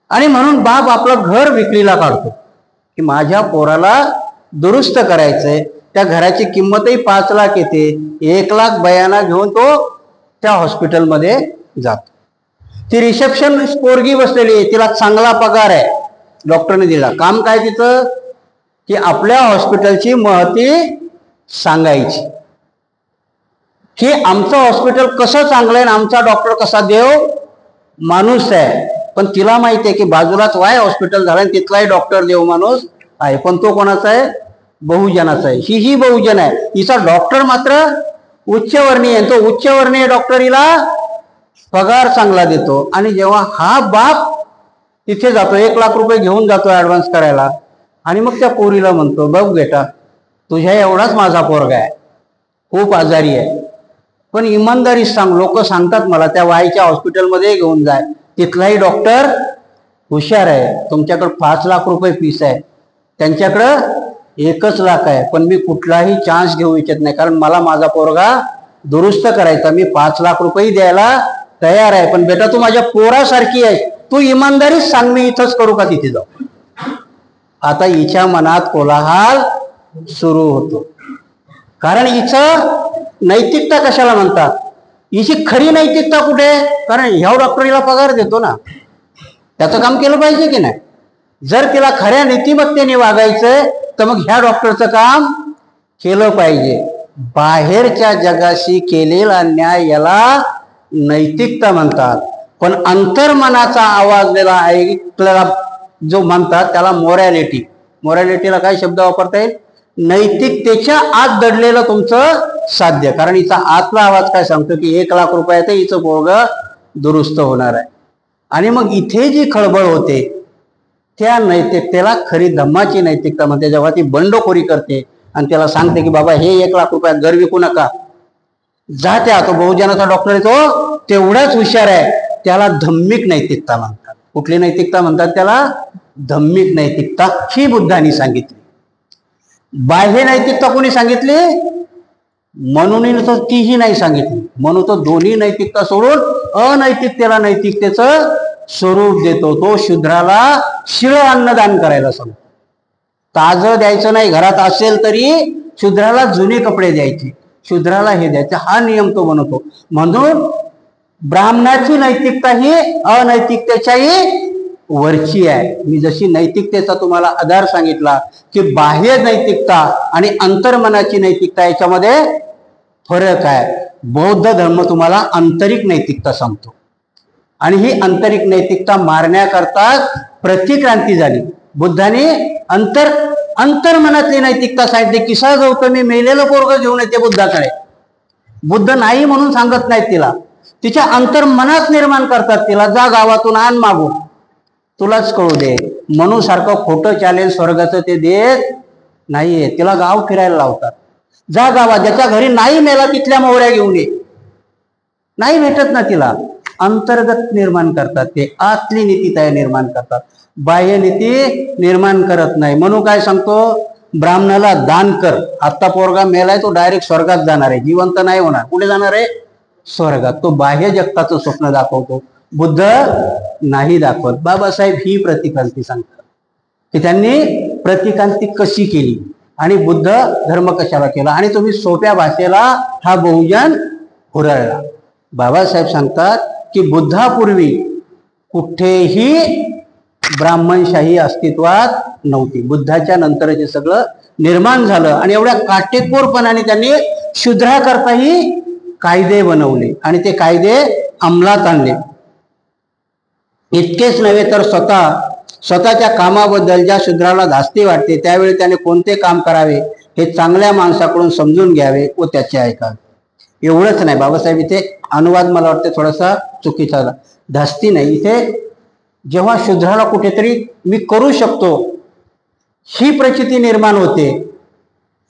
आणि म्हणून बाप आपलं घर विक्रीला काढतो की माझ्या पोराला दुरुस्त करायचंय. त्या घराची किंमतही 5 लाख येते. 1 लाख बयाना घेऊन तो त्या हॉस्पिटलमध्ये जातो. ती रिसेप्शन पोरगी बसलेली आहे, तिला चांगला पगार आहे, डॉक्टरने दिला. काम काय तिचं की आपल्या हॉस्पिटलची महती सांगायची की आमचं हॉस्पिटल कसं चांगलं आहे, आमचा डॉक्टर कसा देव माणूस आहे. पण तिला माहिती आहे की बाजूलाच वाय हॉस्पिटल झालं आणि तिथलाही डॉक्टर देव माणूस आहे, पण तो कोणाचा आहे? बहुजनाचा आहे. ही बहुजन आहे. हिचा डॉक्टर मात्र उच्चवर्णीय आहे. तो उच्चवर्णीय डॉक्टर हिला पगार चांगला देतो. आणि जेव्हा हा बाप तिथे जातो, 1 लाख रुपये घेऊन जातो ऍडव्हान्स करायला, आणि मग त्या पोरीला म्हणतो, बघ बेटा, तुझ्या एवढाच माझा पोरगा आहे, खूप आजारी आहे, पण इमानदारी सांग, लोक सांगतात मला त्या वाईच्या हॉस्पिटलमध्ये घेऊन जाय, तिथलाही डॉक्टर हुशार आहे. तुमच्याकडे 5 लाख रुपये फीस आहे, त्यांच्याकडं 1 लाख आहे. पण मी कुठलाही चान्स घेऊ इच्छित नाही, कारण मला माझा पोरगा दुरुस्त करायचा. मी 5 लाख रुपये द्यायला तयार आहे, पण बेटा तू माझ्या पोरासारखी आहे, तू इमानदारीच सांग, मी इथंच करू का तिथे जाऊ. आता हिच्या मनात कोलाहल सुरू होतो. कारण हिचं नैतिकता कशाला म्हणतात, हिची खरी नैतिकता कुठे? कारण ह्या डॉक्टरीला पगार देतो ना, त्याचं काम केलं पाहिजे की नाही. जर तिला खऱ्या नीतिमत्तेने वागायचंय तर मग ह्या डॉक्टरचं काम केलं पाहिजे. बाहेरच्या जगाशी केलेला न्याय याला नैतिकता म्हणतात. पण अंतर्मनाचा आवाज दिला ऐकलेला जो म्हणतात त्याला मोरॅलिटी. मोरॅलिटीला काय शब्द वापरता येईल? नैतिकतेच्या आत दडलेलं तुमचं साध्य. कारण हिचा आतला आवाज काय सांगतो की 1 लाख रुपयात हिचं पोरगं दुरुस्त होणार आहे. आणि मग इथे जी खळबळ होते त्या नैतिकतेला खरी धम्माची नैतिकता म्हणते. जेव्हा ती बंडखोरी करते आणि त्याला सांगते की बाबा हे 1 लाख रुपयात घर विकू नका, जा त्या, तो बहुजनाचा डॉक्टर आहे, तो तेवढाच हुशार आहे, त्याला धम्मिक नैतिकता म्हणतात. कुठली नैतिकता म्हणतात त्याला? धम्मिक नैतिकता. ही बुद्धांनी सांगितली. बाह्य नैतिकता कोणी सांगितली? म्हणून तर तीही नाही सांगितली. म्हणून तो दोन्ही नैतिकता सोडून अनैतिकतेला नैतिकतेचं स्वरूप देतो. तो शूद्राला शिळ अन्नदान करायला सांगतो. ताजं द्यायचं नाही, घरात असेल तरी शूद्राला जुने कपडे द्यायचे, शूद्राला हे द्यायचं, हा नियम तो बनवतो. म्हणून ब्राह्मणाची नैतिकता ही अनैतिकतेच्याही वरची आहे. मी जशी नैतिकतेचा तुम्हाला आधार सांगितला की बाह्य नैतिकता आणि अंतर्मनाची नैतिकता याच्यामध्ये फरक आहे. बौद्ध धर्म तुम्हाला आंतरिक नैतिकता सांगतो आणि ही आंतरिक नैतिकता मारण्याकरता प्रतिक्रांती झाली. बुद्धाने अंतर्मनातली नैतिकता सांगितली. किसा गौतमी मेलेलं पोरग घेऊन येते बुद्धाकडे. बुद्ध नाही म्हणून सांगत नाहीत तिला, तिच्या अंतर्मनात निर्माण करतात. तिला जा गावातून आण मागून, तुलाच कळू दे. मनूसारखं खोटं चॅलेंज स्वर्गाचं ते देत नाहीये. तिला गाव फिरायला लावतात. जा गावा, ज्याच्या घरी नाही मेला तिथल्या मोहऱ्या घेऊन ये. नाही भेटत ना तिला, अंतर्गत निर्माण करतात ते, आतली नीती तयार निर्माण करतात, बाह्य नीती निर्माण करत नाही. म्हणून काय सांगतो, ब्राह्मणाला दान कर. आता पोरगा मेलाय तो डायरेक्ट स्वर्गात जाणार आहे, जिवंत नाही होणार. कुठे जाणार आहे? स्वर्गात. तो बाह्य जगताचं स्वप्न दाखवतो, बुद्ध नाही दाखवत. बाबासाहेब ही प्रतिक्रांती सांगतात की त्यांनी प्रतिक्रांती कशी केली आणि बुद्ध धर्म कशाला केला, आणि तुम्ही सोप्या भाषेला हा बहुजन हुरळला. बाबासाहेब सांगतात की बुद्धापूर्वी कुठेही ब्राह्मणशाही अस्तित्वात नव्हती. बुद्धाच्या नंतर हे सगळं निर्माण झालं आणि एवढ्या काटेकोरपणाने त्यांनी शूद्राकरताही कायदे बनवले आणि ते कायदे अंमलात आणले. इतकेच नव्हे तर स्वतःच्या कामाबद्दल ज्या शूद्राला धास्ती वाटते त्यावेळी त्याने कोणते काम करावे हे चांगल्या माणसाकडून समजून घ्यावे व त्याचे ऐकावे. एवढंच नाही, बाबासाहेब इथे अनुवाद मला वाटते थोडासा चुकीचा, धास्ती नाही, इथे जेव्हा शूद्राला कुठेतरी मी करू शकतो ही प्रचिती निर्माण होते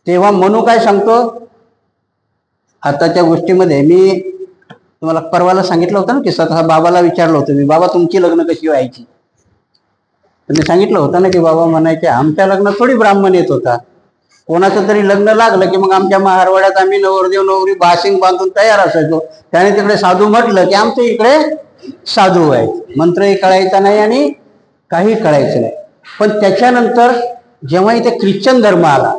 तेव्हा मनू काय सांगतो. आताच्या गोष्टीमध्ये मी तुम्हाला परवाला सांगितलं होतं ना की स्वतः बाबाला विचारलं होतं मी, बाबा तुमची लग्न कशी व्हायची? तुम्ही सांगितलं होतं ना की बाबा म्हणायचे आमच्या लग्नात थोडी ब्राह्मण येत होता, कोणाचं तरी लग्न लागलं की मग आमच्या महारवाड्यात आम्ही नवरदेव नवरी बाशिंग बांधून तयार असायचो. त्याने तिकडे साधू म्हटलं की आमच्या इकडे साधू व्हायचे, मंत्रही कळायचा नाही आणि काही कळायचं नाही. पण त्याच्यानंतर जेव्हा इथे ख्रिश्चन धर्म आला,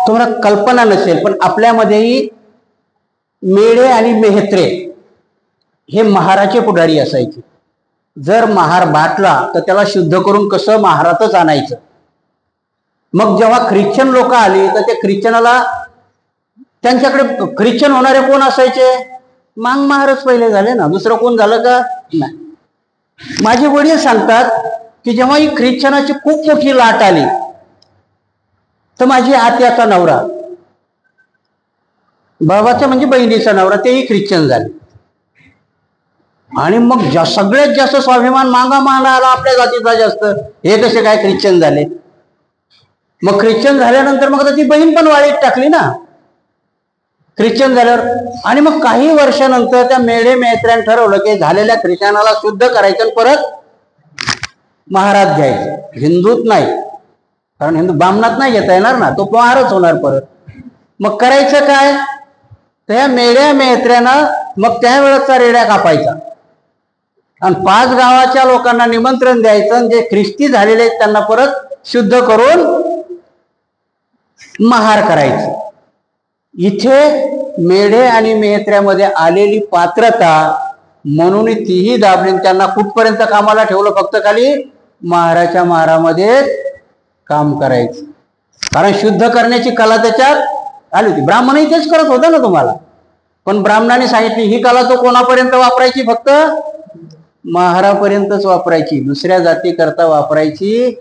तुम्हाला कल्पना नसेल पण आपल्यामध्येही मेढे आणि मेहत्रे हे महाराचे पुढारी असायचे. जर महार बाटला तर त्याला शुद्ध करून कसं महारातच आणायचं. मग जेव्हा ख्रिश्चन लोक आली तर ते ख्रिश्चनाला, त्यांच्याकडे ख्रिश्चन होणारे कोण असायचे? मांग महाराज पहिले झाले ना, दुसरं कोण झालं का? नाही. माझे वडील सांगतात की जेव्हा ही ख्रिश्चनाची खूप मोठी लाट आली तर माझी आत्याचा नवरा, बाबाचा म्हणजे बहिणीचा नवरा, तेही ख्रिश्चन झाले. आणि मग सगळ्यात जास्त स्वाभिमान मांगा आला आपल्या जातीचा जास्त, हे कसे काय ख्रिश्चन झाले? मग ख्रिश्चन झाल्यानंतर मग ती बहीण पण वाळीत टाकली ना ख्रिश्चन झाल्यावर. आणि मग काही वर्षानंतर त्या मेढे मेहत्र्याने ठरवलं की झालेल्या ख्रिश्चनाला शुद्ध करायचं आणि परत महाराज घ्यायचं. हिंदूत नाही, कारण हिंदू बामणात नाही घेता येणार ना, तो महारच होणार परत. मग करायचं काय? त्या मेढ्या मेहत्र्यानं मग त्यावेळेचा रेड्या कापायचा आणि 5 गावाच्या लोकांना निमंत्रण द्यायचं आणि जे ख्रिस्ती झालेले आहेत त्यांना परत शुद्ध करून महार करायचं. इथे मेढे आणि मेहत्र्यामध्ये आलेली पात्रता म्हणून तीही दाबली, त्यांना कुठपर्यंत कामाला ठेवलं? फक्त खाली महाराच्या महारामध्ये काम करायचं, कारण शुद्ध करण्याची कला त्याच्यात आली होती. ब्राह्मणही तेच करत होतं ना तुम्हाला, पण ब्राह्मणाने सांगितली ही कला तो कोणापर्यंत वापरायची? फक्त महारापर्यंतच वापरायची, दुसऱ्या जाती करता वापरायची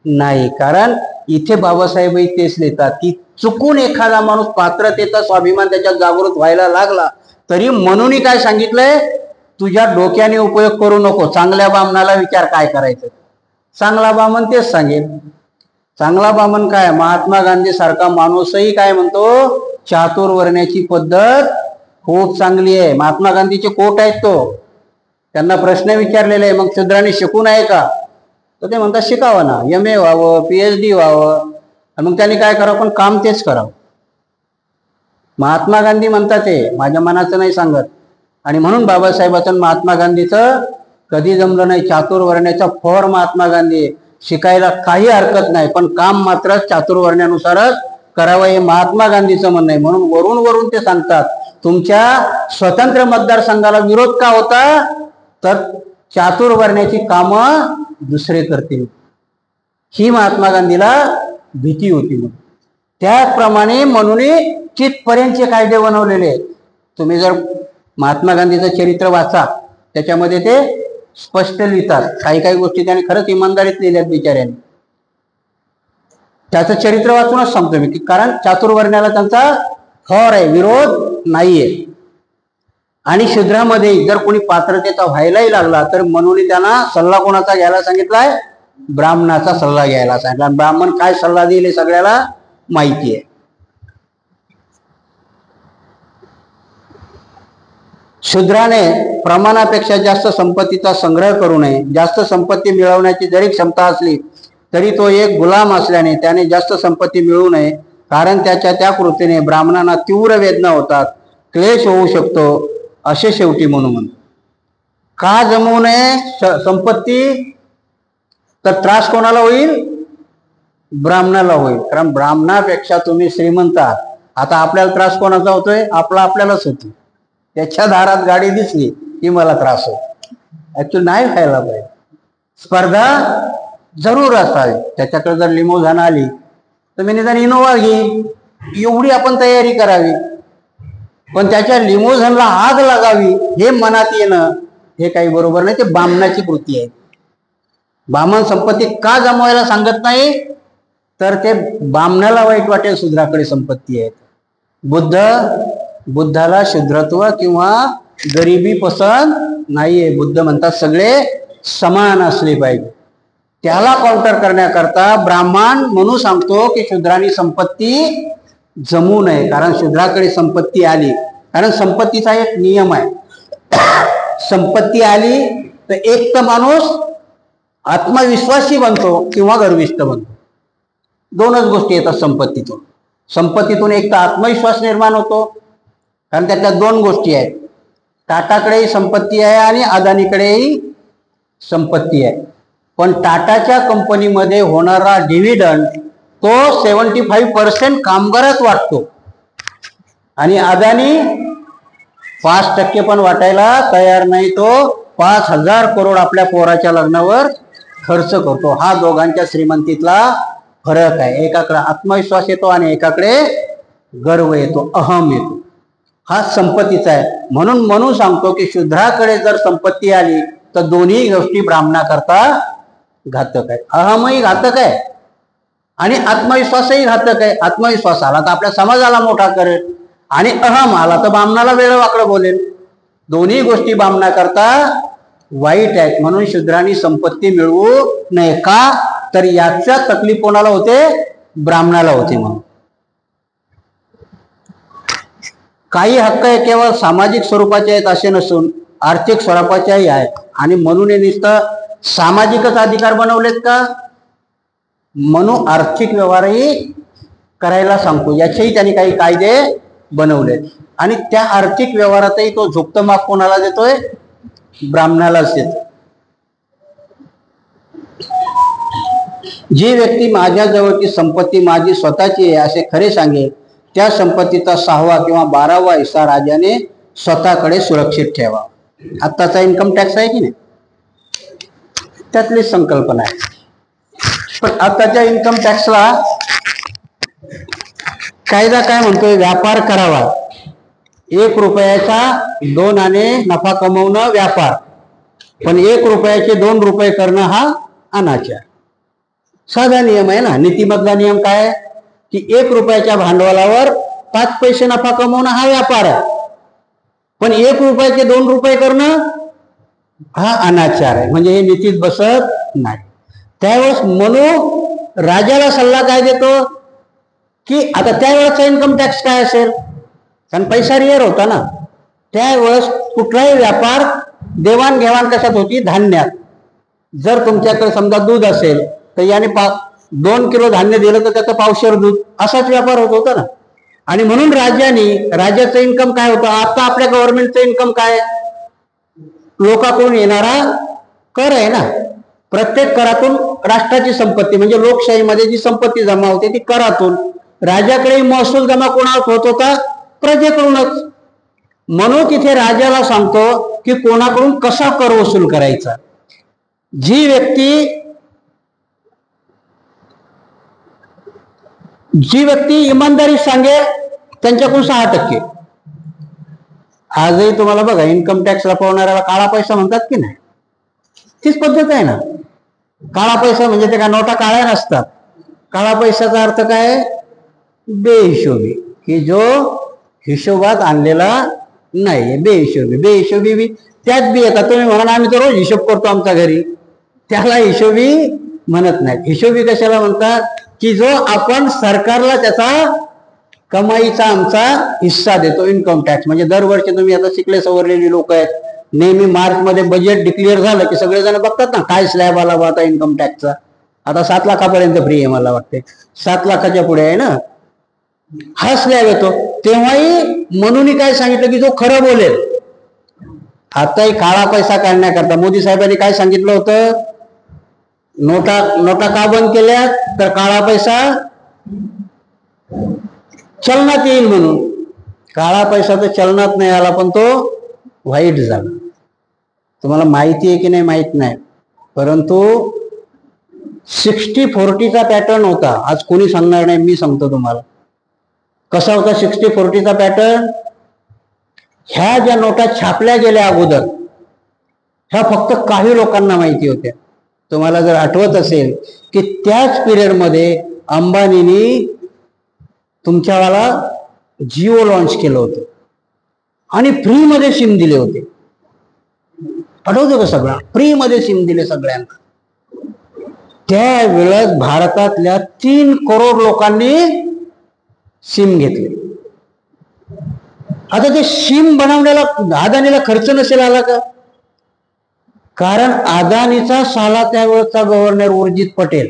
नाही. कारण इथे बाबासाहेबही तेच लिहितात की चुकून एखादा माणूस पात्रतेचा स्वाभिमान त्याच्यात जागृत व्हायला लागला तरी म्हणून काय सांगितलंय, तुझ्या डोक्याने उपयोग करू नको, चांगल्या बामणाला विचार काय करायचं. चांगला बामण तेच सांगेल. चांगला बामण काय, महात्मा गांधी सारखा माणूसही काय म्हणतो, चातुर्वर्ण्याची पद्धत खूप चांगली आहे. महात्मा गांधीचे कोट आहेत, तो त्यांना प्रश्न विचारलेले आहे, मग शूद्रांनी शिकून आहे का? तर ते म्हणतात शिकावं ना, MA व्हावं, PhD व्हावं, मग त्यांनी काय करावं, पण काम तेच करावं. महात्मा गांधी म्हणतात ते माझ्या मनाचं नाही सांगत. आणि म्हणून बाबासाहेबांचं महात्मा गांधीचं कधी जमलं नाही. चातुर्वर्ण्याचा फॉर महात्मा गांधी, शिकायला काही हरकत नाही, पण काम मात्र चातुर्वर्ण्यानुसारच करावं, हे महात्मा गांधीचं म्हणणं आहे. म्हणून वरून वरून ते सांगतात तुमच्या स्वतंत्र मतदारसंघाला विरोध का होता, तर चातुर्वर्ण्याची कामं दुसरे करतील ही महात्मा गांधीला भीती होती. म्हणून त्याप्रमाणे म्हणून चितपर्यंतचे कायदे बनवलेले. तुम्ही जर महात्मा गांधीचं चरित्र वाचा, त्याच्यामध्ये ते स्पष्ट लिहितात. काही काही गोष्टी त्याने खरंच इमानदारीत लिहिल्यात बिचाऱ्यांनी. त्याचं चरित्र वाचूनच सांगतो मी की कारण चातुर्वर्ण्याला त्यांचा फॉर आहे, विरोध नाहीये. आणि शूद्रामध्ये जर कोणी पात्रतेचा व्हायलाही लागला तर म्हणून त्यांना सल्ला कोणाचा घ्यायला सांगितलाय? ब्राह्मणाचा सल्ला घ्यायला सांगितला. ब्राह्मण काय सल्ला देईल हे सगळ्याला माहिती आहे. शूद्राने प्रमाणापेक्षा जास्त संपत्तीचा संग्रह करू नये. जास्त संपत्ती मिळवण्याची जरी क्षमता असली तरी तो एक गुलाम असल्याने त्याने जास्त संपत्ती मिळवू नये, कारण त्याच्या त्या कृतीने ब्राह्मणांना तीव्र वेदना होतात, क्लेश होऊ शकतो असे शेवटी म्हणून. का जमवू नये संपत्ती? तर त्रास कोणाला होईल? ब्राह्मणाला होईल. कारण ब्राह्मणापेक्षा तुम्ही श्रीमंत आहात. आता आपल्याला त्रास कोणाचा होतोय? आपल्यालाच होतो. त्याच्या दारात गाडी दिसली की मला त्रास होतो. ऍक्च्युअली नाही व्हायला पाहिजे. स्पर्धा जरूर असावी. त्याच्याकडे जर लिमोझान आली तर मी निदान इनोवा घेईन, एवढी आपण तयारी करावी. पण त्याच्या लिमोझनला आग लागावी हे मनात येणं हे काही बरोबर नाही. ते बामणाची कृती आहे. बामण संपत्ती का जमवायला सांगत नाही? तर ते बामणाला वाईट वाटेल शूद्राकडे संपत्ती आहे. बुद्धाला शूद्रत्व किंवा गरिबी पसंत नाहीये. बुद्ध म्हणतात सगळे समान असले पाहिजे. त्याला काउंटर करण्याकरता ब्राह्मण म्हणून सांगतो की शूद्रांनी संपत्ती जमू नये. कारण शूद्राकडे संपत्ती आली, कारण संपत्तीचा एक नियम आहे. संपत्ती आली तर एक तर माणूस आत्मविश्वासी बनतो किंवा गर्विष्ठ बनतो. दोनच गोष्टी येतात संपत्तीतून. संपत्तीतून एक तर आत्मविश्वास निर्माण होतो, कारण त्यातल्या दोन गोष्टी आहेत. टाटाकडेही संपत्ती आहे आणि अदानीकडेही संपत्ती आहे. पण टाटाच्या कंपनीमध्ये होणारा डिव्हिडंड तो 75% कामगारात वाटतो आणि अदानी 5% पण वाटायला तयार नाही. तो 5,000 करोड आपल्या पोराच्या लग्नावर खर्च करतो. हा दोघांच्या श्रीमंतीतला फरक आहे. एकाकडे आत्मविश्वास येतो आणि एकाकडे गर्व येतो, अहम येतो. हा संपत्तीचा आहे. म्हणून सांगतो की शूद्राकडे जर संपत्ती आली तर दोन्ही गोष्टी ब्राह्मणाकरता घातक आहे. अहमही घातक आहे आणि आत्मविश्वासही घातक आहे. आत्मविश्वास आला तर आपल्या समाजाला मोठा करेल आणि अहम आला तर ब्राह्मणाला वेळ वाकडं बोलेल. दोन्ही गोष्टी ब्राह्मणाकरता वाईट आहेत. म्हणून शूद्रांनी संपत्ती मिळवू नये. का? तर याच्या तकलीफ कोणाला होते? ब्राह्मणाला होते. म्हणून काही हक्क हे केवळ सामाजिक स्वरूपाचे आहेत असे नसून आर्थिक स्वरूपाच्याही आहेत. आणि म्हणून हे नुसतं सामाजिकच अधिकार बनवलेत का? म्हणून आर्थिक व्यवहारही करायला सांगतो याचेही त्यांनी काही कायदे बनवलेत. आणि त्या आर्थिक व्यवहारातही तो झुकतं माप कोणाला देतोय? ब्राह्मणालाच देतो. जी व्यक्ती माझ्या जवळची संपत्ती माझी स्वतःची आहे असे खरे सांगेल, त्या संपत्तीचा 6वा किंवा 12वा हिस्सा राजाने स्वतःकडे सुरक्षित ठेवा. आत्ताचा इन्कम टॅक्स आहे की नाही, त्यातलीच संकल्पना आहे. पण आताच्या इन्कम टॅक्सला कायदा काय म्हणतोय? व्यापार करावा. 1 रुपयाचा 2 आणे नफा कमवणं व्यापार, पण 1 रुपयाचे 2 रुपये करणं हा अनाचार. साधा नियम आहे ना. नीतीमधला नियम काय आहे की 1 रुपयाच्या भांडवलावर 5 पैसे नफा कमवणं हा व्यापार आहे, पण 1 रुपयाचे 2 रुपये करणं हा अनाचार आहे. म्हणजे हे नीतीत बसत नाही. त्यावेळेस म्हणून राजाला सल्ला काय देतो की आता त्यावेळेचा इन्कम टॅक्स काय असेल, कारण पैसा रिअर होता ना. त्यावेळेस कुठलाही व्यापार देवाणघेवाण कशात होती? धान्यात. जर तुमच्याकडे समजा दूध असेल तर याने 2 किलो धान्य दिलं तर त्याचं पावशेर दूध, असाच व्यापार होत होता ना. आणि म्हणून राज्याचं इन्कम काय होतं? आता आपल्या गव्हर्नमेंटचं इन्कम काय? लोकांकडून येणारा कर आहे ना. प्रत्येक करातून राष्ट्राची संपत्ती म्हणजे लोकशाहीमध्ये जी संपत्ती जमा होते ती करातून. राजाकडे महसूल जमा कोणावर होत होता? प्रजेकडूनच. म्हणून तिथे राजाला सांगतो की कोणाकडून कसा कर वसूल करायचा. जी व्यक्ती इमानदारी सांगेल त्यांच्याकडून 6%. आजही तुम्हाला बघा इन्कम टॅक्स लपवणाऱ्याला काळा पैसा म्हणतात की नाही, तीच पद्धत आहे ना. काळा पैसा म्हणजे ते काय नोटा काळ्या नसतात. काळा पैशाचा अर्थ काय? बेहिशोबी, की जो हिशोबात आणलेला नाही, बेहिशोबी बी त्यात बी येतात. तुम्ही म्हणा आम्ही तर रोज हिशोब करतो आमच्या घरी, त्याला हिशोबी म्हणत नाही. हिशोबी कशाला म्हणतात, की जो आपण सरकारला त्याचा कमाईचा आमचा हिस्सा देतो, इन्कम टॅक्स. म्हणजे दरवर्षी तुम्ही आता शिकले सवरलेली लोक आहेत, नेहमी मार्च मध्ये बजेट डिक्लेअर झालं की सगळेजण बघतात ना काय स्लॅब आला आता इन्कम टॅक्सचा. आता 7 लाखापर्यंत फ्री आहे मला वाटते, 7 लाखाच्या पुढे आहे ना हा स्लॅब येतो. तेव्हाही म्हणून काय सांगितलं की जो खरं बोलेल. आताही काळा पैसा काढण्याकरता मोदी साहेबांनी काय सांगितलं होतं, नोटा का बंद केल्या, तर काळा पैसा चलनात येईल म्हणून. काळा पैसा तर चलनात नाही आला, पण तो व्हाईट झाला. तुम्हाला माहिती आहे की नाही माहित नाही, परंतु 60-40चा पॅटर्न होता. आज कोणी सांगणार नाही, मी सांगतो तुम्हाला कसा होता 60-40चा पॅटर्न. ह्या ज्या नोटा छापल्या गेल्या अगोदर, ह्या फक्त काही लोकांना माहिती होत्या. तुम्हाला जर आठवत असेल की त्याच पिरियडमध्ये अंबानींनी तुमच्यावाला जिओ लॉन्च केलं होतं आणि फ्रीमध्ये सिम दिले होते. आठवतं का सगळं, फ्रीमध्ये सिम दिले सगळ्यांना. त्यावेळेस भारतातल्या 3 करोड लोकांनी सिम घेतले. आता ते सिम बनवण्याला अदानीला खर्च नसेल आला का, कारण अदानीचा साला त्यावेळेचा गव्हर्नर उर्जित पटेल.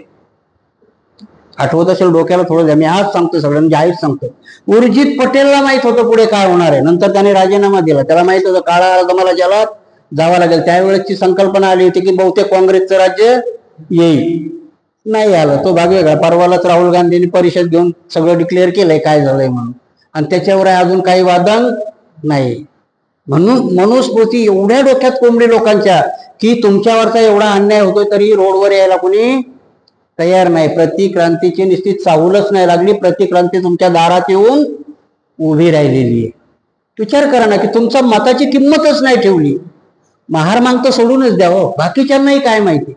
आठवत असेल, डोक्याला थोडं द्या, मी आज सांगतो सगळ्यांना, जाहीर सांगतो. उर्जित पटेलला माहित होतं पुढे काय होणार आहे. नंतर त्याने राजीनामा दिला. त्याला माहित होतं काळा आगमनाला ज्याला जावं लागेल. त्यावेळेसची संकल्पना आली होती की बहुतेक काँग्रेसचं राज्य येईल. नाही आलं, तो भाग वेगळा. परवालाच राहुल गांधींनी परिषद घेऊन सगळं डिक्लेअर केलंय काय झालंय म्हणून, आणि त्याच्यावर अजून काही वादन नाही. म्हणून मनुस्मृती एवढ्या डोक्यात कोंबडी लोकांच्या की तुमच्यावरचा एवढा अन्याय होतोय तरी रोडवर यायला कोणी तयार नाही. प्रतिक्रांतीची निश्चित चाहूलच नाही लागली. प्रतिक्रांती तुमच्या दारात येऊन उभी राहिलेली आहे. विचार करा ना की तुमच्या मताची किंमतच नाही ठेवली. महार मागतो सोडूनच द्यावं, बाकीच्यांनाही काय माहिती,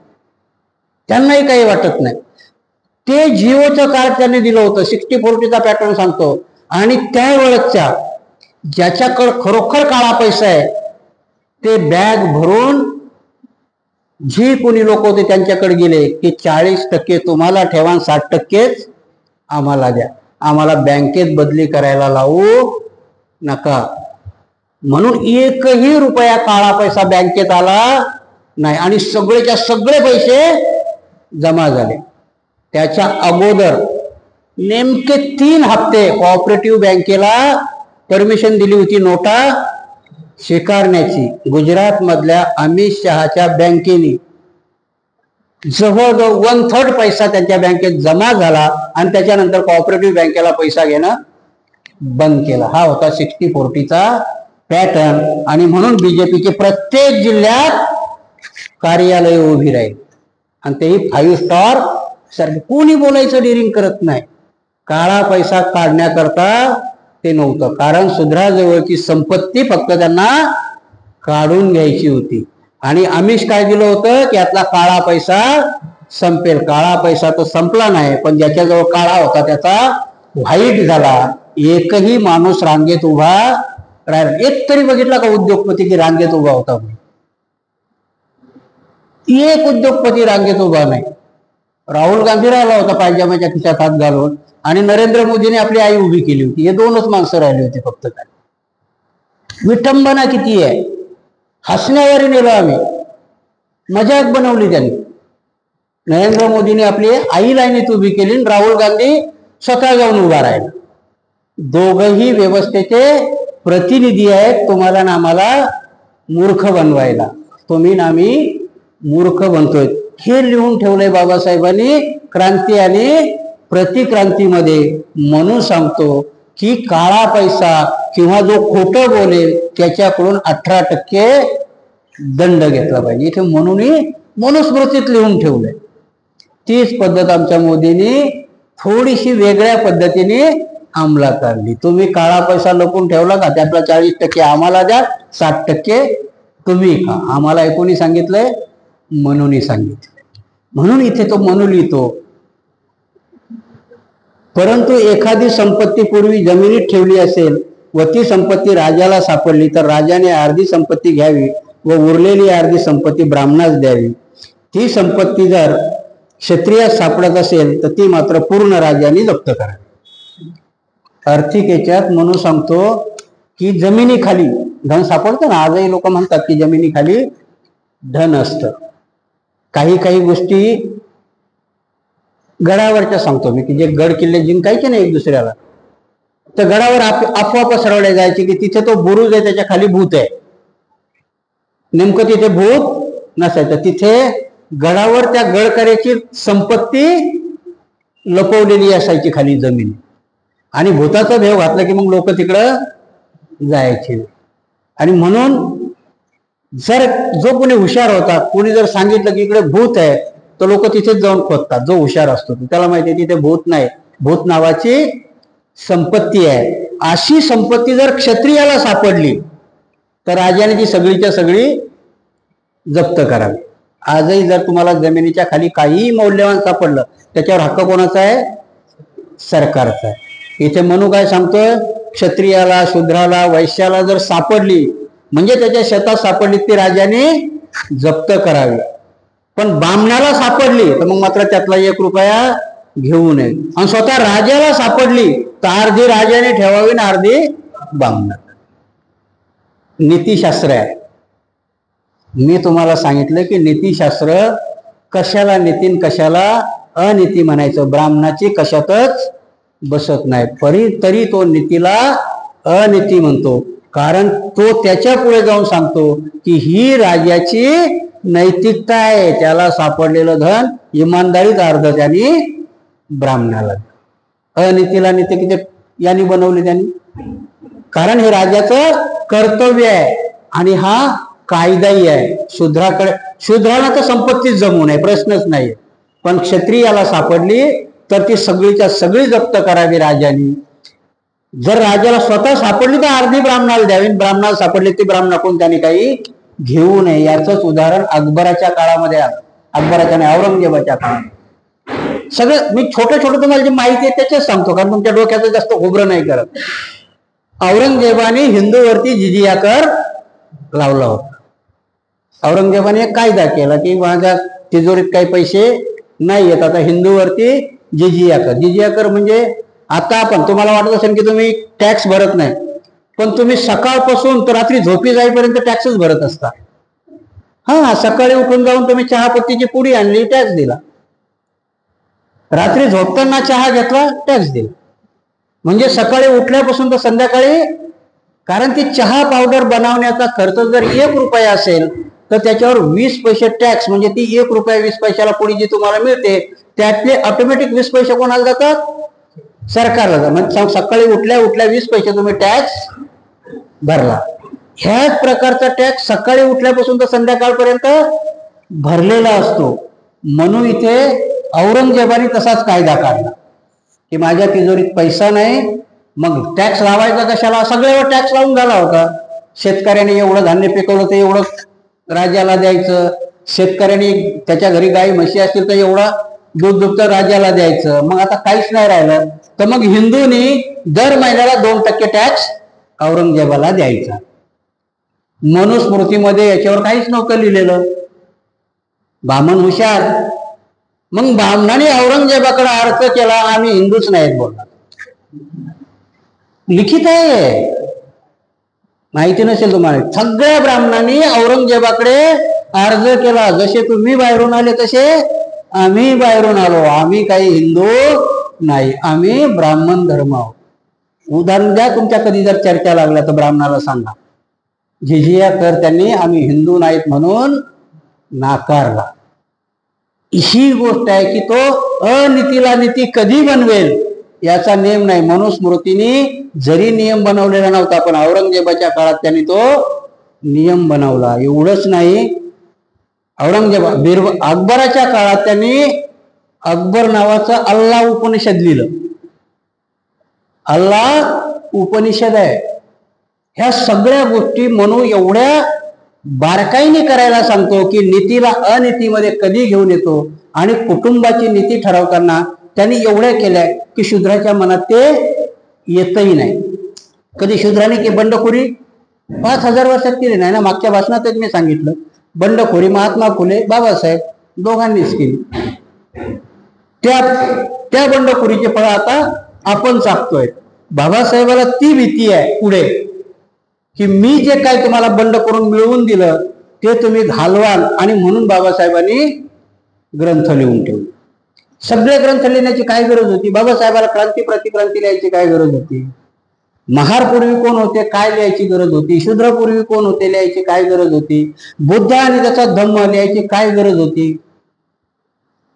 त्यांनाही काही वाटत नाही. ते जिओचं कार्ड त्यांनी दिलं होतं, 60-40चा पॅटर्न सांगतो. आणि त्यावेळेसच्या ज्याच्याकडे खरोखर काळा पैसा आहे ते बॅग भरून जी कोणी लोक होते त्यांच्याकडे गेले की 40% तुम्हाला ठेवा, 60%च आम्हाला द्या, आम्हाला बँकेत बदली करायला लावू नका. म्हणून 1ही रुपया काळा पैसा बँकेत आला नाही आणि सगळेच्या सगळे पैसे जमा झाले. त्याच्या अगोदर नेमके 3 हप्ते कोऑपरेटिव्ह बँकेला परमिशन दिली होती नोटा स्वीकारण्याची. गुजरात मधल्या अमित शहाच्या बँकेने जवळजवळ 1/3 पैसा त्यांच्या बँकेत जमा झाला आणि त्याच्यानंतर कोऑपरेटिव्ह बँकेला पैसा घेणं बंद केलं. हा होता 60-40चा पॅटर्न. आणि म्हणून बीजेपीचे प्रत्येक जिल्ह्यात कार्यालय उभी राहील आणि तेही 5 स्टार सारखे. कोणी बोलायचं डेअरिंग करत नाही. काळा पैसा काढण्याकरता ते नव्हतं, कारण शूद्राजवळची संपत्ती फक्त त्यांना काढून घ्यायची होती. आणि आमिष काय दिलं होतं की यातला काळा पैसा संपेल. काळा पैसा तर संपला नाही, पण ज्याच्याजवळ काळा होता त्याचा व्हाईट झाला. एकही माणूस रांगेत उभा राहिला. एक तरी बघितला का उद्योगपती की रांगेत उभा होता? एक उद्योगपती रांगेत उभा नाही. राहुल गांधी राहिला होता पायजामाच्या खिशात हात घालून, आणि नरेंद्र मोदीने आपली आई उभी केली होती. हे 2च माणसं राहिली होती फक्त. काय विटंबना किती आहे. हसण्यावर नेलं आम्ही, मजाक बनवली त्यांनी. नरेंद्र मोदीने आपली आई लाईनीत उभी केली, राहुल गांधी स्वतः जाऊन उभा राहिला. दोघही व्यवस्थेचे प्रतिनिधी आहेत. तुम्हाला ना आम्हाला मूर्ख बनवायला, तुम्ही ना आम्ही मूर्ख बनतोय. हे लिहून ठेवलंय बाबासाहेबांनी क्रांती आणि प्रतिक्रांतीमध्ये. म्हणून सांगतो की काळा पैसा किंवा जो खोटं बोलेल त्याच्याकडून 18% दंड घेतला पाहिजे. इथे म्हणूनही मनुस्मृतीत लिहून ठेवलंय. तीच पद्धत आमच्या मोदींनी थोडीशी वेगळ्या पद्धतीने अंमलात आणली. तुम्ही काळा पैसा लपून ठेवला का, त्यातला 40% आम्हाला द्या, 60% तुम्ही खा. आम्हाला कोणी सांगितलंय? मनूनी सांगितलं. म्हणून इथे तो मनू लिहितो. परंतु एखादी संपत्ती पूर्वी जमिनीत ठेवली असेल व ती संपत्ती राजाला सापडली तर राजाने अर्धी संपत्ती घ्यावी व उरलेली अर्धी संपत्ती ब्राह्मणास द्यावी. ती संपत्ती जर क्षत्रियास सापडत असेल तर ती मात्र पूर्ण राजाने जप्त करावी. आर्थिक याच्यात म्हणून सांगतो की जमिनीखाली धन सापडतं ना. आजही लोक म्हणतात की जमिनीखाली धन असतं. काही काही गोष्टी गडावरच्या सांगतो मी, की जे गड किल्ले जिंकायचे ना एक दुसऱ्याला, तर गडावर अफवा पसरवल्या जायची की तिथे तो बुरुज आहे त्याच्या खाली भूत आहे. नेमकं तिथे भूत नसायचं. तिथे गडावर त्या गडकऱ्याची संपत्ती लपवलेली असायची खाली जमीन, आणि भूताचा भेव घातला की मग लोक तिकडं जायचे. आणि म्हणून जर जो कोणी हुशार होता, कोणी जर सांगितलं की इकडे भूत आहे, तर लोक तिथेच जाऊन खोदतात. जो हुशार असतो त्याला माहिती आहे तिथे भूत नाही, भूत नावाची संपत्ती आहे. अशी संपत्ती जर क्षत्रियाला सापडली तर राजाने ती सगळीच्या सगळी जप्त करावी. आजही जर तुम्हाला जमिनीच्या खाली काहीही मौल्यवान सापडलं त्याच्यावर हक्क कोणाचा आहे? सरकारचा आहे. इथे म्हणू काय सांगतोय? क्षत्रियाला, शूद्राला, वैश्याला जर सापडली म्हणजे त्याच्या शेतात सापडली ती राजाने जप्त करावी. पण ब्राह्मणाला सापडली तर मग मात्र त्यातला 1 रुपया घेऊ नये. आणि स्वतः राजाला सापडली तर अर्धी राजाने ठेवावी ना अर्धी ब्राह्मणाला. नीतिशास्त्र आहे. मी तुम्हाला सांगितलं की नीतिशास्त्र कशाला नीती कशाला अनीती म्हणायचं. ब्राह्मणाची कशातच बसत नाही, तरी तो नीतीला अनीती म्हणतो. कारण तो त्याच्या पुढे जाऊन सांगतो की ही राजाची नैतिकता आहे. त्याला सापडलेलं धन इमानदारीत अर्ध त्यांनी ब्राह्मणाला. अनीतीला नीती यांनी बनवली त्यांनी, कारण हे राजाचं कर्तव्य आहे आणि हा कायदाही आहे. शूद्राला तर संपत्तीच जमू नये, प्रश्नच नाही. पण क्षत्रियाला सापडली तर ती सगळीच्या सगळी जप्त करावी राजाने. जर राजाला स्वतः सापडली तर अर्धी ब्राह्मणाला द्यावी, ब्राह्मणाला सापडली ती ब्राह्मणाकडून त्यांनी काही घेऊ नये. याचंच उदाहरण अकबराच्या काळामध्ये आलं. अकबराच्या नाही, औरंगजेबाच्या काळात. सगळं मी छोटं तुम्हाला जी माहिती आहे त्याच्याच सांगतो, कारण तुमच्या डोक्याचं जास्त खोबरं नाही करत. औरंगजेबाने हिंदूवरती जिजिया कर लावला होता. औरंगजेबाने एक कायदा केला की माझ्या तिजोरीत काही पैसे नाही येत, आता हिंदूवरती जिजिया कर. जिजिया कर म्हणजे आता आपण, तुम्हाला वाटत असेल की तुम्ही टॅक्स भरत नाही, पण तुम्ही सकाळपासून तर रात्री झोपी जाईपर्यंत टॅक्सच भरत असता. हा, सकाळी उठून जाऊन तुम्ही चहापत्तीची पुडी आणली, टॅक्स दिला. रात्री झोपताना चहा घेतला, टॅक्स दिला. म्हणजे सकाळी उठल्यापासून तर संध्याकाळी, कारण ती चहा पावडर बनवण्याचा खर्च जर 1 रुपया असेल तर त्याच्यावर 20 पैसे टॅक्स. म्हणजे ती 1 रुपया 20 पैशाला पुडी जी तुम्हाला मिळते त्यातले ऑटोमॅटिक 20 पैसे कोणाला जातात? सरकारला जातात. म्हणजे सकाळी उठल्या 20 पैसे तुम्ही टॅक्स भरला. ह्याच प्रकारचा टॅक्स सकाळी उठल्यापासून तर संध्याकाळपर्यंत भरलेला असतो. म्हणून इथे औरंगजेबाने तसाच कायदा काढला की माझ्या तिजोरीत पैसा नाही, मग टॅक्स लावायचा कशाला? सगळ्यावर टॅक्स लावून झाला होता. शेतकऱ्याने एवढं धान्य पिकवलं तर एवढं राजाला द्यायचं. शेतकऱ्याने त्याच्या घरी गाई म्हशी असतील तर एवढा दूध दुभतं राजाला द्यायचं. मग आता काहीच नाही राहिलं तर मग हिंदूंनी दर महिन्याला 2% टॅक्स औरंगजेबाला द्यायचा. मनुस्मृतीमध्ये याच्यावर काहीच नव्हतं लिहिलेलं. ब्राह्मण हुशार, मग ब्राह्मणाने औरंगजेबाकडे अर्ज केला, आम्ही हिंदूच नाहीत बोलला. लिखित आहे, माहिती नसेल तुम्हाला. सगळ्या ब्राह्मणांनी औरंगजेबाकडे अर्ज केला, जसे तुम्ही बाहेरून आले तसे आम्ही बाहेरून आलो, आम्ही काही हिंदू नाही, आम्ही ब्राह्मण धर्म आहोत. उदाहरण द्या तुमच्या, कधी जर चर्चा लागल्या तर ब्राह्मणाला सांगा. जिजिया कर त्यांनी आम्ही हिंदू नाहीत म्हणून नाकारला. ही गोष्ट आहे की तो अनीतीला नीती कधी बनवेल याचा नियम नाही. मनुस्मृतीने जरी नियम बनवलेला नव्हता, पण औरंगजेबाच्या काळात त्यांनी तो नियम बनवला. एवढंच नाही, अकबराच्या काळात त्यांनी अकबर नावाचं अल्लाह उपनिषद लिहिलं. अल्लाह उपनिषद आहे. ह्या सगळ्या गोष्टी म्हणून एवढ्या बारकाईने करायला सांगतो की नीतीला अनीतीमध्ये कधी घेऊन येतो. आणि कुटुंबाची नीती ठरवताना त्यांनी एवढ्या केल्या की शूद्राच्या मनात ते येतही नाही. कधी शूद्राने की बंडखोरी 5000 वर्षात केली नाही ना. मागच्या भाषणातच मी सांगितलं, बंडखोरी महात्मा फुले बाबासाहेब दोघांनीच केली. त्या बंडखोरीचे फळ आता आपण चाकतोय. बाबासाहेबाला ती भीती आहे पुढे, की मी जे काय तुम्हाला बंड करून मिळवून दिलं ते तुम्ही घालवाल, आणि म्हणून बाबासाहेबांनी ग्रंथ लिहून ठेवले. सगळे ग्रंथ लिहिण्याची काय गरज होती? बाबासाहेबाला क्रांती प्रतिक्रांती लिहायची काय गरज होती? महारपूर्वी कोण होते काय लिहायची गरज होती? शूद्रपूर्वी कोण होते लिहायची काय गरज होती? बुद्ध आणि त्याचा धम्म लिहायची काय गरज होती?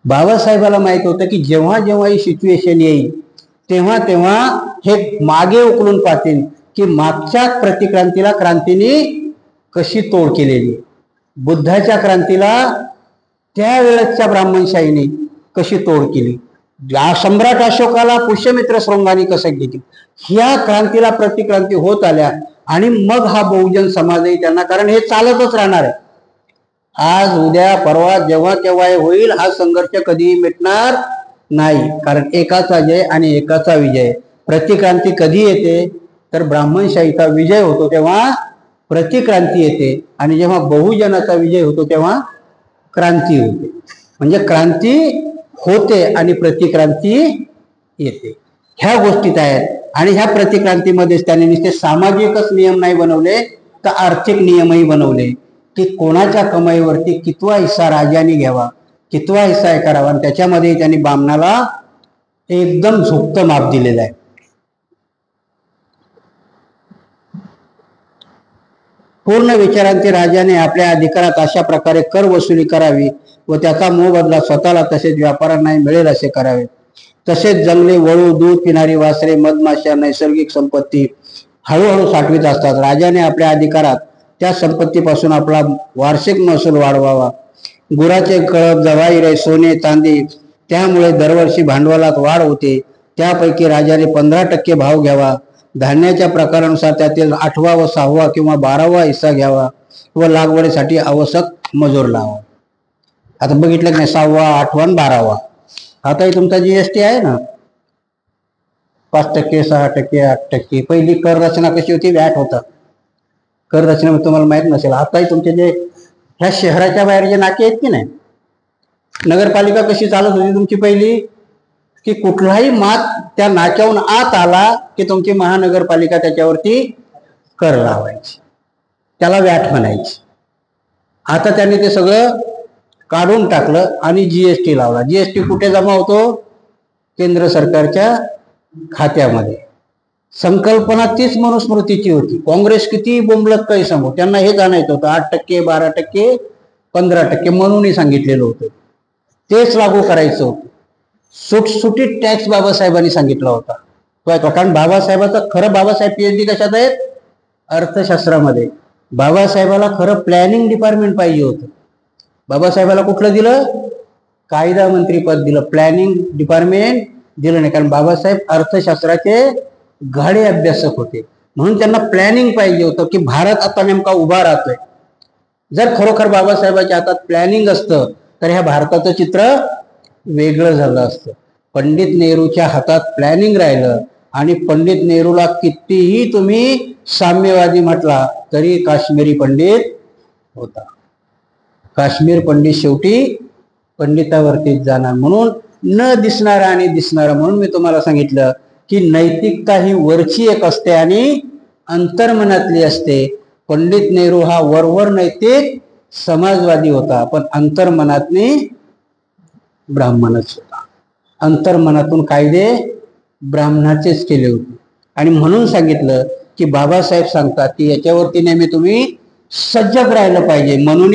बाबासाहेबाला माहित होतं की जेव्हा जेव्हा ही सिच्युएशन येईल तेव्हा तेव्हा हे मागे उकलून पाहतील की मागच्या प्रतिक्रांतीला क्रांतीने कशी तोड केलेली, बुद्धाच्या क्रांतीला त्यावेळेसच्या ब्राह्मणशाहीने कशी तोड केली, सम्राट अशोकाला पुष्यमित्र शृंगाने कसं केली. ह्या क्रांतीला प्रतिक्रांती होत आल्या आणि मग हा बहुजन समाजही त्यांना, कारण हे चालतच राहणार आहे. आज उद्या परवा जेव्हा केव्हा होईल, हा संघर्ष कधीही मिटणार नाही. कारण एकाचा जय आणि एकाचा विजय. प्रतिक्रांती कधी येते तर ब्राह्मणशाहीचा विजय होतो तेव्हा प्रतिक्रांती येते, आणि जेव्हा बहुजनाचा विजय होतो तेव्हा क्रांती होते. म्हणजे क्रांती होते आणि प्रतिक्रांती येते. ह्या गोष्टीत आहेत. आणि ह्या प्रतिक्रांतीमध्येच त्याने नुसते सामाजिकच नियम नाही बनवले तर आर्थिक नियमही बनवले, की कोणाच्या कमाईवरती कितवा हिस्सा राजाने घ्यावा, कितवा हिस्सा हे करावा. आणि त्याच्यामध्ये त्यांनी बामणाला एकदम झुकतं माप दिलेलं आहे. पूर्ण विचारांती राजाने आपल्या अधिकारात अशा प्रकारे कर वसुली करावी व त्याचा मोबदला स्वतःला तसेच व्यापाऱ्यांनाही मिळेल असे करावे. तसेच जंगले, वळू, दूध पिणारी वासरे, मधमाशा, नैसर्गिक संपत्ती हळूहळू साठवीत असतात. राजाने आपल्या अधिकारात त्या संपत्तीपासून आपला वार्षिक महसूल वाढवावा. गुराचे कळप, जवाहिरे, सोने, चांदी, त्यामुळे दरवर्षी भांडवलात वाढ होते. त्यापैकी राजाने 15% भाव घ्यावा. धान्याच्या प्रकारानुसार त्यातील 8वा व 6वा किंवा 12वा हिस्सा घ्यावा व लागवडीसाठी आवश्यक मजूर लावा. आता बघितलं की नाही, 6वा, 8वा आणि 12वा. आताही तुमचा जीएसटी आहे ना, 5%, 6%, 8%. पहिली कर रचना कशी होती? व्हॅट होता. कर रचना तुम्हाला माहित नसेल. आताही तुमचे जे ह्या शहराच्या बाहेर जे नाके आहेत की नाही, नगरपालिका कशी चालत होती तुमची पहिली, की कुठलाही मात त्या नाक्याहून आत आला की तुमची महानगरपालिका त्याच्यावरती कर लावायची, त्याला व्हॅट म्हणायची. आता त्यांनी ते सगळं काढून टाकलं आणि जीएसटी लावला. जीएसटी कुठे जमा होतो? केंद्र सरकारच्या खात्यामध्ये. संकल्पना तीच मनुस्मृतीची होती. काँग्रेस किती बोंबलत काही सांगू, त्यांना हे जाणायचं होतं 8%, 12%, 15% म्हणूनही सांगितलेलं होतं. तेच लागू करायचं होतं. सुटसुटीत टॅक्स बाबासाहेबांनी सांगितला होता. कारण बाबासाहेबाचं खरं, बाबासाहेब पीएचडी कशात आहेत? अर्थशास्त्रामध्ये. बाबासाहेबाला खरं प्लॅनिंग डिपार्टमेंट पाहिजे होतं. बाबासाहेबाला कुठलं दिलं? कायदा मंत्री पद दिलं, प्लॅनिंग डिपार्टमेंट दिलं नाही. कारण बाबासाहेब अर्थशास्त्राचे गाढे अभ्यासक होते, म्हणून त्यांना प्लॅनिंग पाहिजे होतं की भारत आता नेमका उभा राहतोय. जर खरोखर बाबासाहेबांच्या हातात प्लॅनिंग असतं तर ह्या भारताचं चित्र वेगळं झालं असतं. पंडित नेहरूच्या हातात प्लॅनिंग राहिलं, आणि पंडित नेहरूला कितीही तुम्ही साम्यवादी म्हटला तरी काश्मीरी पंडित होता. काश्मीर पंडित शेवटी पंडितावरतीच जाणार. म्हणून न दिसणारा आणि दिसणारा, म्हणून मी तुम्हाला सांगितलं की नैतिकता ही वरची एक असते आणि अंतर्मनातली असते. पंडित नेहरू हा वरवर नैतिक समाजवादी होता, पण अंतर्मनातनी ब्राह्मणच होता. अंतर्मनातून कायदे ब्राह्मणाचेच केले होते. आणि म्हणून सांगितलं की बाबासाहेब सांगतात की याच्यावरती नेहमी तुम्ही सजग राहिलं पाहिजे. म्हणून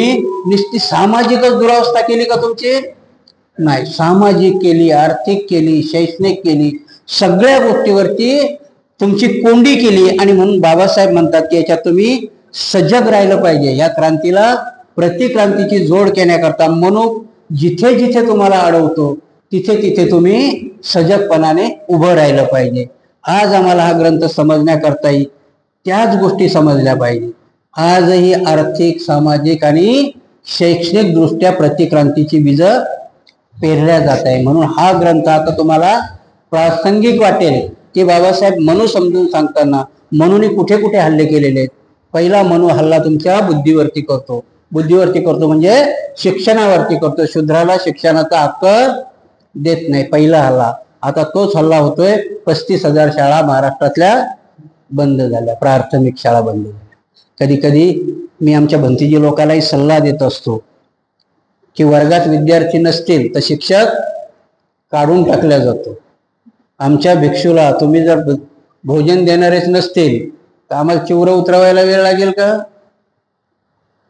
नुसती सामाजिकच दुरावस्था केली का तुमची? नाही, सामाजिक केली, आर्थिक केली, शैक्षणिक केली, सगळ्या गोष्टीवरती तुमची कोंडी केली. आणि म्हणून बाबासाहेब म्हणतात की याच्यात तुम्ही सजग राहिलं पाहिजे. या क्रांतीला प्रतिक्रांतीची जोड करण्याकरता म्हणून जिथे जिथे तुम्हाला अडवतो तिथे तिथे तुम्ही सजगपणाने उभं राहिलं पाहिजे. आज आम्हाला हा ग्रंथ समजण्याकरताही त्याच गोष्टी समजल्या पाहिजे. आजही आर्थिक, सामाजिक आणि शैक्षणिक दृष्ट्या प्रतिक्रांतीची बीज पेरल्या जात आहे. म्हणून हा ग्रंथ आता तुम्हाला प्रासंगिक वाटेल की बाबासाहेब म्हणून समजून सांगताना म्हणून कुठे कुठे हल्ले केलेले आहेत. पहिला मनू हल्ला तुमच्या बुद्धीवरती करतो. बुद्धीवरती करतो म्हणजे शिक्षणावरती करतो. शूद्राला शिक्षणाचा हक्क देत नाही, पहिला हल्ला. आता तोच हल्ला होतोय. 35,000 शाळा महाराष्ट्रातल्या बंद झाल्या, प्राथमिक शाळा बंद झाल्या. कधी कधी मी आमच्या भंतीजी लोकांनाही सल्ला देत असतो की वर्गात विद्यार्थी नसतील तर शिक्षक काढून टाकला जातो. आमच्या भिक्षूला तुम्ही जर भोजन देणारेच नसतील तर आम्हाला चिवर उतरवायला वेळ लागेल का?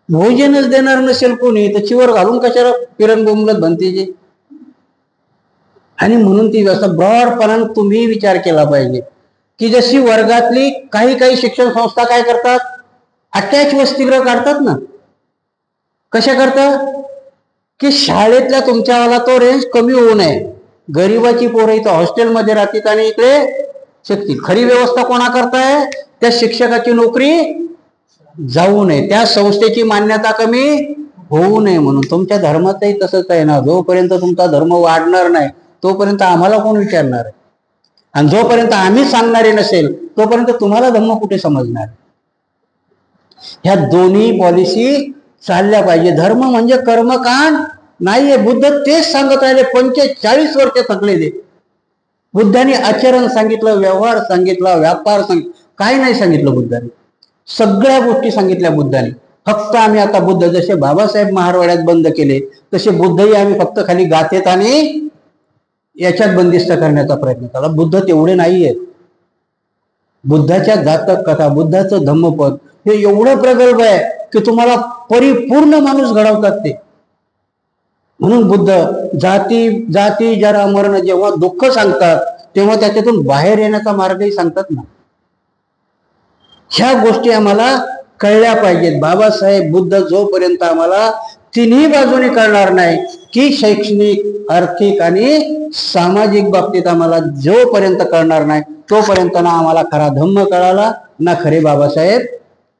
भोजनच देणार नसेल कोणी तर चिवर घालून कशाला किरण बोंबलत भंतीजी? आणि म्हणून ती व्यवस्था ब्रॉडपणाने तुम्ही विचार केला पाहिजे की जशी वर्गातली काही शिक्षण संस्था काय करतात, अटॅच वसतिगृह काढतात ना. कशा करतात की शाळेतल्या तुमच्यावाला तो रेंज कमी होऊ नये. गरीबाची पोरं इथं हॉस्टेलमध्ये राहतील आणि इकडे शिकतील. खरी व्यवस्था कोणा करताय? त्या शिक्षकाची नोकरी जाऊ नये, त्या संस्थेची मान्यता कमी होऊ नये म्हणून. तुमच्या धर्माचंही तसंच आहे ना. जोपर्यंत तुमचा धर्म वाढणार नाही तोपर्यंत आम्हाला कोण विचारणार आहे? आणि जोपर्यंत आम्ही सांगणारे नसेल तोपर्यंत तुम्हाला धर्म कुठे समजणार? ह्या दोन्ही पॉलिसी चालल्या पाहिजे. धर्म म्हणजे कर्मकांड नाहीये. बुद्ध तेच सांगत राहिले. 45 वर्ष थकले ते. बुद्धाने आचरण सांगितलं, व्यवहार सांगितला, व्यापार सांगितलं, काही नाही सांगितलं बुद्धाने. सगळ्या गोष्टी सांगितल्या बुद्धाने. फक्त आम्ही आता बुद्ध जसे बाबासाहेब महारवाड्यात बंद केले तसे बुद्धही आम्ही फक्त खाली गाथेत आणि याच्यात बंदिस्त करण्याचा प्रयत्न केला. बुद्ध तेवढे नाहीयेत. बुद्धाच्या जातक कथा, बुद्धाचं धम्मपद हे एवढं प्रगल्भ आहे की तुम्हाला परिपूर्ण माणूस घडवतात ते. म्हणून बुद्ध जाती जरा मरण जेव्हा दुःख सांगतात तेव्हा त्याच्यातून बाहेर येण्याचा मार्गही सांगतात ना. ह्या गोष्टी आम्हाला कळल्या पाहिजेत. बाबासाहेब बुद्ध जोपर्यंत आम्हाला तिन्ही बाजूने कळणार नाही की शैक्षणिक, आर्थिक आणि सामाजिक बाबतीत आम्हाला जोपर्यंत कळणार नाही तोपर्यंत ना आम्हाला खरा धम्म कळाला ना खरे बाबासाहेब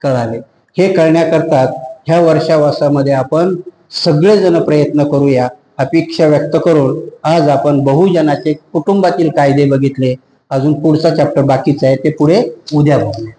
कळाले. हे कळण्याकरता ह्या वर्षावासामध्ये आपण सगळेजण प्रयत्न करूया. अपेक्षा व्यक्त करून आज आपण बहुजनाचे कुटुंबातील कायदे बघितले. अजून पुढचा चॅप्टर बाकीचा आहे, ते पुढे उद्या बघूया.